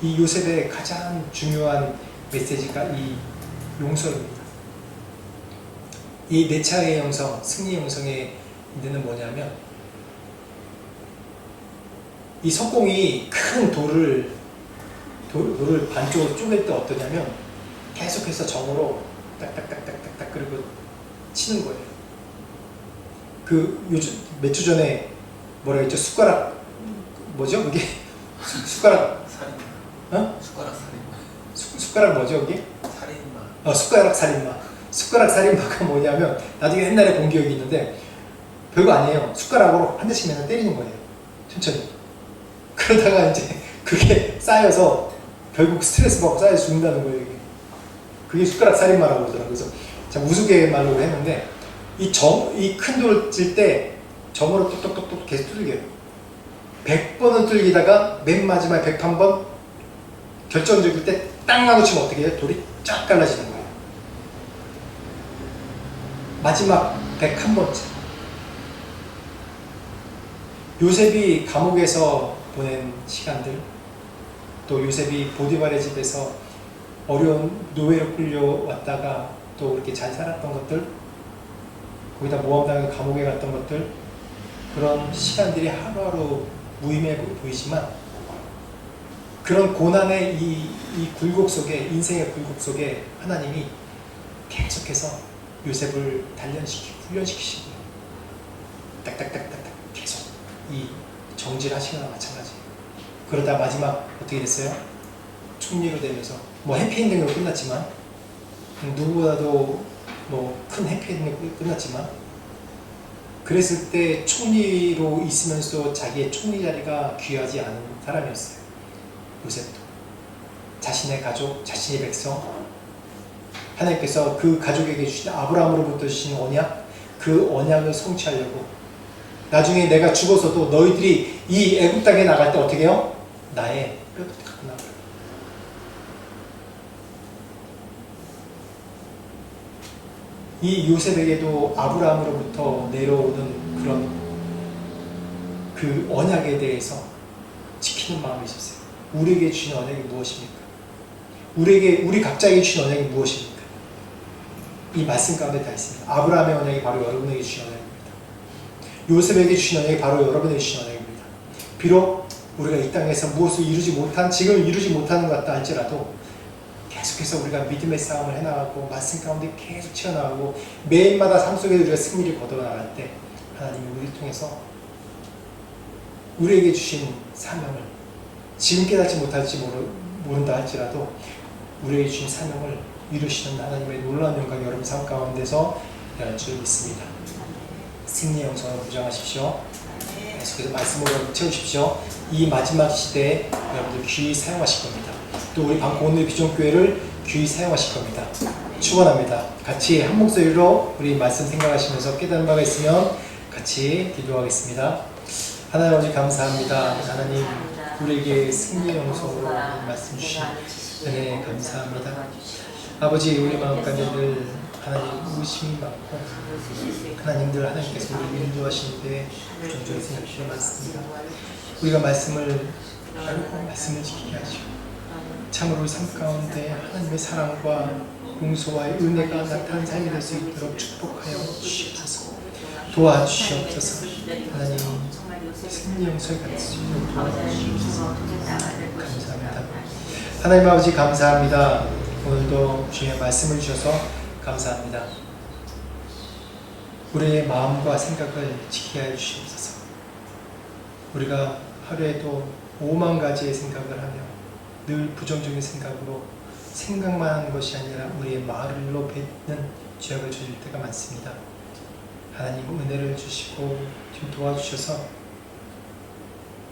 이 요셉의 가장 중요한 메시지가 이 용서입니다. 이 네 차의 영성, 승리의 영성의 의미는 뭐냐면 이 석공이 큰 돌을 반쪽으로 쪼갤 때 어떠냐면 계속해서 딱딱딱딱딱 그리고 치는 거예요. 몇 주 전에 뭐라 했죠? 숟가락 뭐죠? 그게 숟가락 살인마. 어? 숟가락 살인마. 숟가락 뭐죠? 그게? 살인마. 숟가락 살인마. 숟가락 살인마가 뭐냐면 나중에 옛날에 본 기억이 있는데 별거 아니에요. 숟가락으로 한 대씩 맨날 때리는 거예요. 천천히. 그러다가 이제 그게 쌓여서 결국 스트레스 받고 쌓여서 죽는다는 거예요. 이게. 그게 숟가락 살인마라고 그러더라고요. 그래서 참 우스갯말로 했는데 이 큰 돌을 찔 때 점으로 똑똑똑똑 계속 뚫겨요. 100번은 뚫기다가 맨 마지막에 101번 결정적일 때 땅 하고 치면 어떻게 해요? 돌이 쫙 갈라지는 거예요. 마지막 101번째. 요셉이 감옥에서 보낸 시간들, 또 요셉이 보디발의 집에서 어려운 노예로 끌려왔다가 또 이렇게 잘 살았던 것들, 거기다 모함당해서 감옥에 갔던 것들, 그런 시간들이 하루하루 무의미해 보이지만 그런 고난의 이 굴곡 속에, 인생의 굴곡 속에 하나님이 계속해서 요셉을 단련시키고 훈련시키시고 딱딱딱딱딱 계속 이 정질하신 거나 마찬가지예요. 그러다 마지막 어떻게 됐어요? 총리로 되면서 뭐 해피엔딩으로 끝났지만, 누구보다도 뭐 큰 해피엔딩으로 끝났지만, 그랬을 때 총리로 있으면서 자기의 총리 자리가 귀하지 않은 사람이었어요. 요셉도 자신의 가족, 자신의 백성, 하나님께서 그 가족에게 주신 아브라함으로부터 주신 언약, 그 언약을 성취하려고 나중에 내가 죽어서도 너희들이 이 애굽 땅에 나갈 때 어떻게 해요? 나의 뼈도 갖고 나가요. 이 요셉에게도 아브라함으로부터 내려오는 그런 그 언약에 대해서 지키는 마음이 있었어요. 우리에게 주신 언약이 무엇입니까? 우리 각자에게 주신 언약이 무엇입니까? 이 말씀 가운데 다 있습니다. 아브라함의 언약이 바로 여러분에게 주신 언약입니다. 요셉에게 주신 언약이 바로 여러분에게 주신 언약입니다. 비록 우리가 이 땅에서 무엇을 지금 이루지 못하는 것 같다 할지라도 계속해서 우리가 믿음의 싸움을 해나가고 말씀 가운데 계속 치어나가고 매일마다 삶 속에 우리가 승리를 거둬나갈 때 하나님이 우리를 통해서 우리에게 주신 사명을 지금 깨닫지 못할지 모른다 할지라도 우리에게 주신 사명을 이루시는 하나님의 놀라운 영광이 여러분 삶 가운데서 일어날 줄 믿습니다. 승리의 영성을 무장하십시오. 계속해서 말씀으로 채우십시오. 이 마지막 시대에 여러분들 귀히 사용하실 겁니다. 또 우리 방콕오늘 비전교회를 귀히 사용하실 겁니다. 축원합니다. 같이 한 목소리로 우리 말씀 생각하시면서 깨달은 바가 있으면 같이 기도하겠습니다. 하나님 아버지 감사합니다. 하나님 우리에게 승리의 영성으로 말씀 주신 은혜 감사합니다. 아버지 우리 마음가짐들 하나님 의심이 많고 하나님들 하나님께서 우리를 인도하시는데 종종히 생각이 많습니다. 우리가 말씀을 알고 말씀을 지키게 하시고 참으로 우리 삶 가운데 하나님의 사랑과 용서와 은혜가 나타나는 삶이 될 수 있도록 축복하여 주시옵소서. 도와주시옵소서. 하나님 승리 영성이 같을 수 있도록 도와주시옵소서. 감사합니다. 하나님 아버지 감사합니다. 오늘도 주의 말씀을 주셔서 감사합니다. 우리의 마음과 생각을 지키게 해 주시옵소서. 우리가 하루에도 5만 가지의 생각을 하며 늘 부정적인 생각으로 생각만 하는 것이 아니라 우리의 말로 뱉는 죄악을 저질 때가 많습니다. 하나님 은혜를 주시고 좀 도와주셔서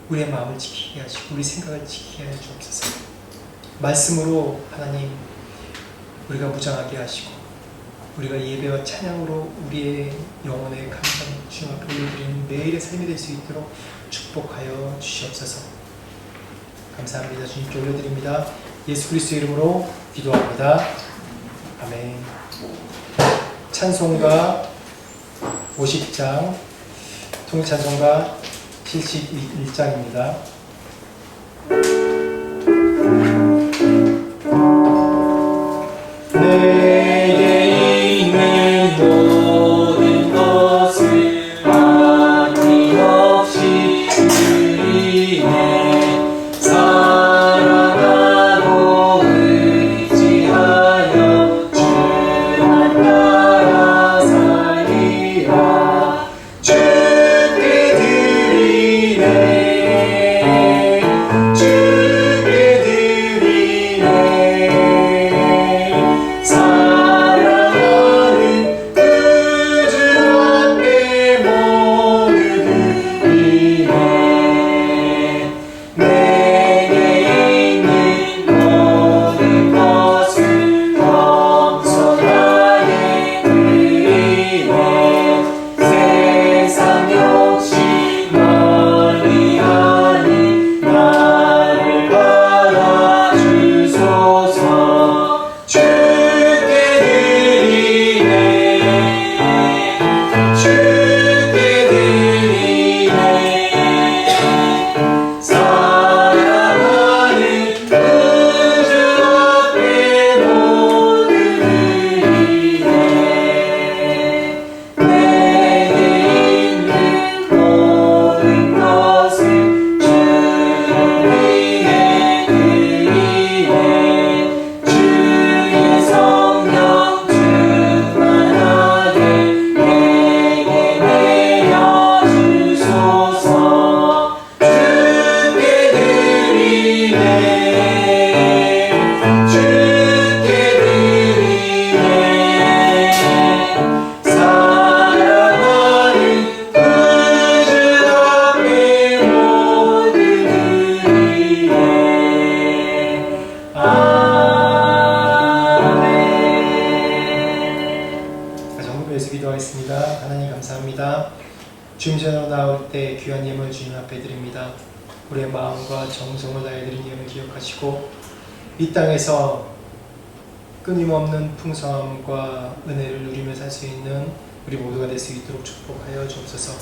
우리의 마음을 지키게 하시고 우리 생각을 지키게 해 주옵소서. 말씀으로 하나님 우리가 무장하게 하시고 우리가 예배와 찬양으로 우리의 영혼의 감정 주님 앞에 올려드리는 매일의 삶이 될 수 있도록 축복하여 주시옵소서. 감사합니다. 주님께 올려드립니다. 예수 그리스도의 이름으로 기도합니다. 아멘. 찬송가 50장, 통일찬송가 71장입니다. 내게 있는 모든 것을 아낌없이 드리네. 사랑하고 의지하여 주만 따라 살리라. 주께 드리네. 주님 전으로 나올 때 귀한 예물 주님 앞에 드립니다. 우리의 마음과 정성을 다해 드린 예물 기억하시고 이 땅에서 끊임없는 풍성함과 은혜를 누리며 살 수 있는 우리 모두가 될 수 있도록 축복하여 주옵소서.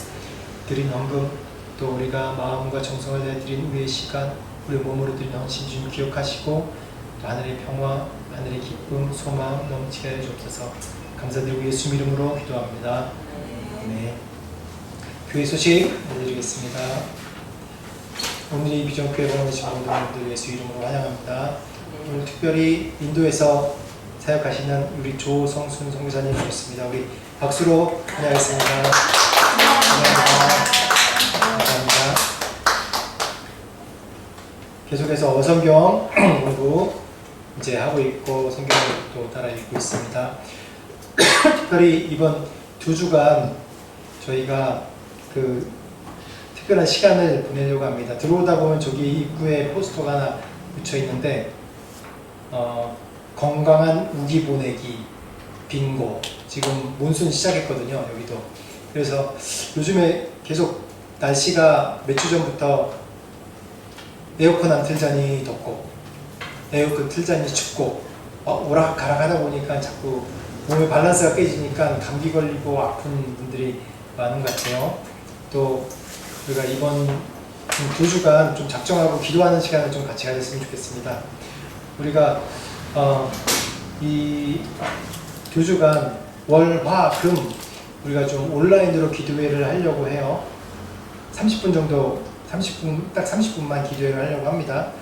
드린 헌금 또 우리가 마음과 정성을 다해 드린 우리의 시간 우리 몸으로 드린 헌신 주님 기억하시고 또 하늘의 평화 하늘의 기쁨 소망 넘치게 하여 주옵소서. 감사드리고 예수 이름으로 기도합니다. 네. 교회 소식 알려드리겠습니다. 오늘이 비전교회 방문하신 모든 분들 예수 이름으로 환영합니다. 오늘 특별히 인도에서 사역하시는 우리 조성순 선교사님 오셨습니다. 우리 박수로 환영하겠습니다. 감사합니다. 계속해서 어성경 공부 이제 하고 있고 성경을 또 따라 읽고 있습니다. 특별히 이번 2주간 저희가 그 특별한 시간을 보내려고 합니다. 들어오다 보면 저기 입구에 포스터가 하나 붙여 있는데 건강한 우기 보내기 빙고 지금 몬순 시작했거든요. 여기도. 그래서 요즘에 계속 날씨가 몇 주 전부터 에어컨 안 틀자니 덥고 에어컨 틀자니 춥고 오락가락 하다 보니까 자꾸 몸의 밸런스가 깨지니까 감기 걸리고 아픈 분들이 많은 것 같아요. 또 우리가 이번 2주간 좀 작정하고 기도하는 시간을 좀 같이 가졌으면 좋겠습니다. 우리가 이 2주간 월, 화, 금 우리가 좀 온라인으로 기도회를 하려고 해요. 30분 정도, 딱 30분만 기도회를 하려고 합니다.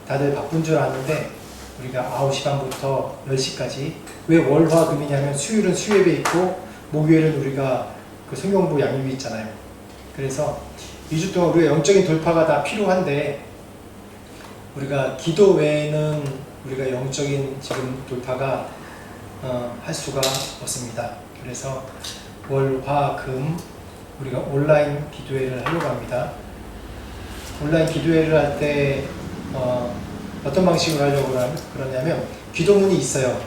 다들 바쁜 줄 아는데 우리가 9시 반부터 10시까지 왜 월, 화, 금이냐면 수요일은 수예배 있고 목요일은 우리가 그 성경부 양육이 있잖아요. 그래서 2주 동안 우리가 영적인 돌파가 다 필요한데 우리가 기도 외에는 우리가 영적인 지금 돌파가 할 수가 없습니다. 그래서 월, 화, 금 우리가 온라인 기도회를 하려고 합니다. 온라인 기도회를 할 때 어떤 방식으로 하려고 그러냐면 기도문이 있어요.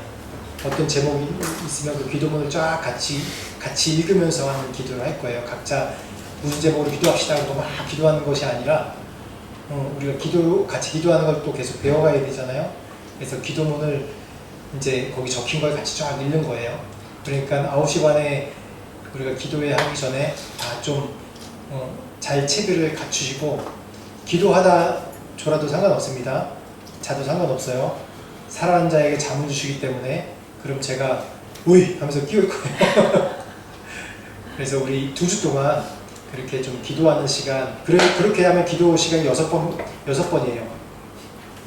어떤 제목이 있으면 그 기도문을 쫙 같이 읽으면서 하는 기도를 할 거예요. 각자 무슨 제목으로 기도합시다 하고 막 기도하는 것이 아니라 우리가 같이 기도하는 걸 또 계속 배워가야 되잖아요. 그래서 기도문을 이제 거기 적힌 걸 같이 쫙 읽는 거예요. 그러니까 9시 반에 우리가 기도회 하기 전에 다 좀 잘 체계를 갖추시고 기도하다 졸아도 상관없습니다. 자도 상관없어요. 살아난 자에게 잠을 주시기 때문에 그럼 제가 우이 하면서 끼울 거예요. 그래서 우리 2주 동안 그렇게 좀 기도하는 시간 그렇게 하면 기도 시간이 6번이에요.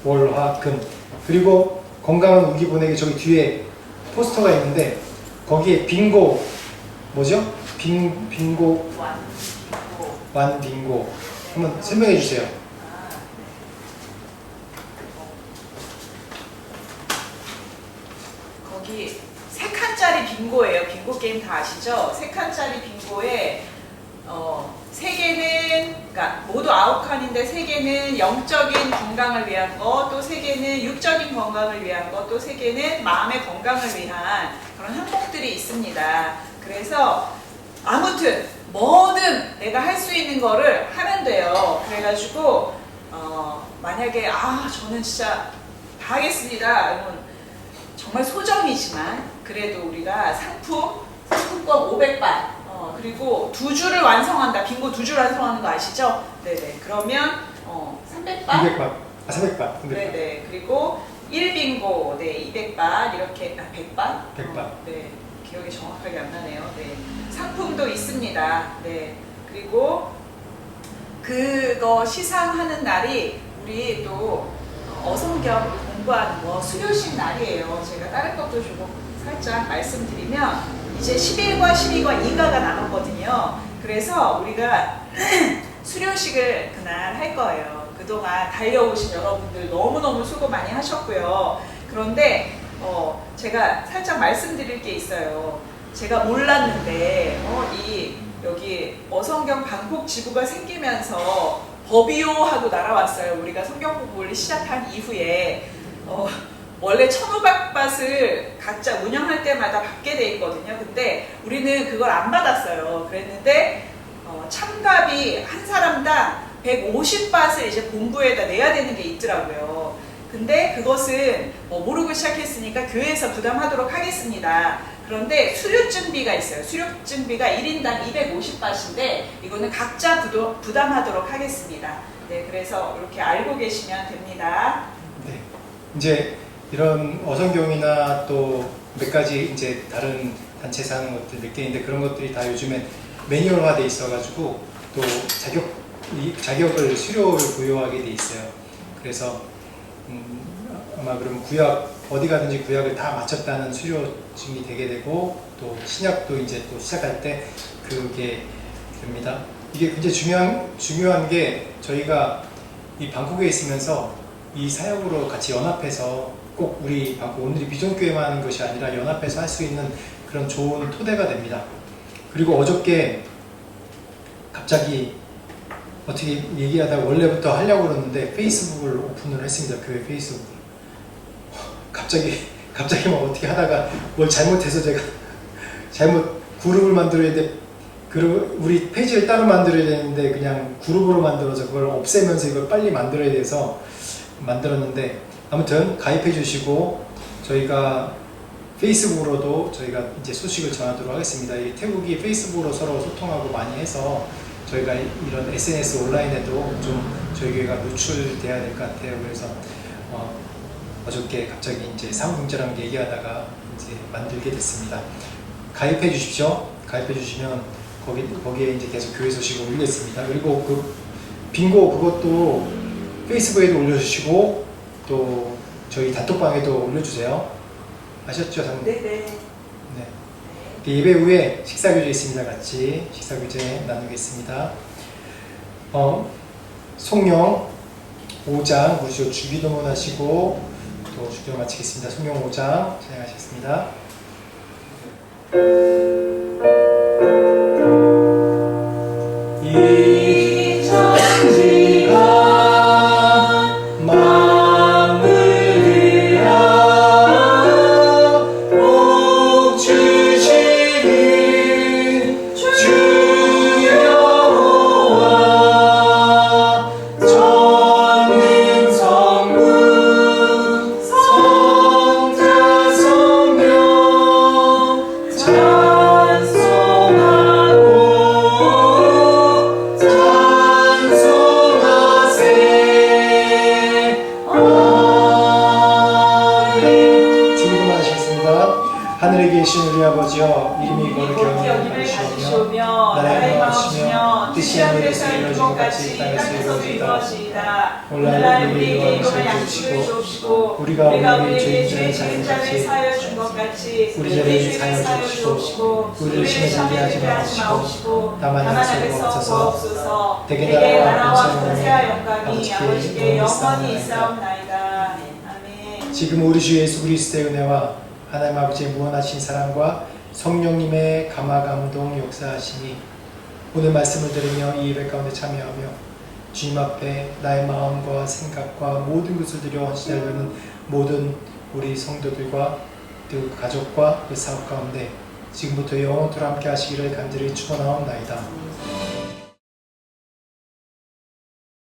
월, 화, 금. 그리고 건강한 우기 보내기 저기 뒤에 포스터가 있는데 거기에 빙고 뭐죠? 빙고 완 빙고 한번 설명해 주세요. 거기 3칸짜리 빙고예요. 빙고 게임 다 아시죠? 3칸짜리 빙고에 3개는 그러니까 모두 9칸인데 3개는 영적인 건강을 위한 거, 또 3개는 육적인 건강을 위한 거, 또 3개는 마음의 건강을 위한 그런 항목들이 있습니다. 그래서 아무튼 뭐든 내가 할 수 있는 거를 하면 돼요. 그래가지고 만약에 저는 진짜 다 하겠습니다. 이건 정말 소정이지만 그래도 우리가 상품권 500발 그리고 2주를 완성한다. 빙고 2주를 완성하는 거 아시죠? 네네. 그러면 300발? 200발. 300발. 300발. 네네. 그리고 1빙고 200발 이렇게 100발? 100발. 네. 기억이 정확하게 안 나네요. 네. 상품도 있습니다. 네. 그리고 그거 시상하는 날이 우리 또 어성경 공부하는 수료식 날이에요. 제가 다른 것도 조금 살짝 말씀드리면 이제 11과 12과 2가가 남았거든요. 그래서 우리가 수료식을 그날 할 거예요. 그동안 달려오신 여러분들 너무너무 수고 많이 하셨고요. 그런데 제가 살짝 말씀드릴 게 있어요. 제가 몰랐는데 여기 어성경 방콕 지부가 생기면서 법이요 하고 날아왔어요. 우리가 성경 공부를 시작한 이후에 원래 1,500밭을 각자 운영할 때마다 받게 돼 있거든요. 근데 우리는 그걸 안 받았어요. 그랬는데 흠값이 한 사람당 150밭을 이제 본부에다 내야 되는 게 있더라고요. 근데 그것은 모르고 시작했으니까 교회에서 부담하도록 하겠습니다. 그런데 수료증비가 있어요. 수료증비가 1인당 250밭인데 이거는 각자 부담하도록 하겠습니다. 네, 그래서 이렇게 알고 계시면 됩니다. 네. 이제 이런 어선경이나 또 몇 가지 이제 다른 단체에서 하는 것들 몇 개인데 그런 것들이 다 요즘엔 매뉴얼화돼 있어가지고 또 자격을 수료를 부여하게 돼 있어요. 그래서 아마 그럼 구약 어디 가든지 구약을 다 마쳤다는 수료증이 되게 되고 또 신약도 이제 또 시작할 때 그게 됩니다. 이게 굉장히 중요한 게 저희가 이 방콕에 있으면서 이 사역으로 같이 연합해서 꼭 우리 방콕 오늘이 비전교회만 하는 것이 아니라 연합해서 할 수 있는 그런 좋은 토대가 됩니다. 그리고 어저께 갑자기 어떻게 얘기하다가 원래부터 하려고 그러는데 페이스북을 오픈을 했습니다. 교회 페이스북을. 갑자기 막 어떻게 하다가 뭘 잘못해서 제가 잘못 그룹을 만들어야 돼. 우리 페이지를 따로 만들어야 되는데 그냥 그룹으로 만들어서 그걸 없애면서 이걸 빨리 만들어야 돼서 만들었는데 아무튼 가입해 주시고 저희가 페이스북으로도 저희가 이제 소식을 전하도록 하겠습니다. 이 태국이 페이스북으로 서로 소통하고 많이 해서 저희가 이런 SNS 온라인에도 좀 저희 교회가 노출돼야 될 것 같아요. 그래서 어저께 갑자기 이제 사무경제랑 얘기하다가 이제 만들게 됐습니다. 가입해 주십시오. 가입해 주시면 거기에 이제 계속 교회 소식을 올리겠습니다. 그리고 그 빙고 그것도 페이스북에도 올려주시고 또 저희 단톡방에도 올려주세요. 아셨죠, 사모님? 네네. 네. 예배 후에 식사교제 있습니다. 같이 식사교제 나누겠습니다. 송영 5장 우리 주기도문 하시고 또 주기도 마치겠습니다. 송영 5장 진행하시겠습니다. 이 천지가 만물이라 복 주시는 주 여호와 전능 성부 성자 성령 찬송하고 찬송하세 아멘. 주기도문 하시겠습니다. 하늘에 계신 우리 아버지여 이름이 거룩히 여김을 가지시오며 나라의 마음이시며 뜻이 하늘에서 이루어진 것 같이 땅에서도 이루어지이다. 오늘날 우리에게 일용할 양식을 주옵시고 우리가 우리에게 죄인 자를 사하여 준 것 같이 우리 죄를 사하여 주옵시고 우리를 시험에 들게 하지 마옵시고 다만 하늘에서 구하옵소서. 대개 나라와 권세와 영광이 아버지께 영원히 있사옵나이다. 아멘. 지금 우리 주 예수 그리스도의 은혜와 하나님 아버지의 무한하신 사랑과 성령님의 감화감동 역사하시니 오늘 말씀을 들으며 이 예배 가운데 참여하며 주님 앞에 나의 마음과 생각과 모든 것을 드려 헌신하려는 모든 우리 성도들과 그 가족과 그 사업 가운데 지금부터 영원토록 함께 하시기를 간절히 축원하옵나이다.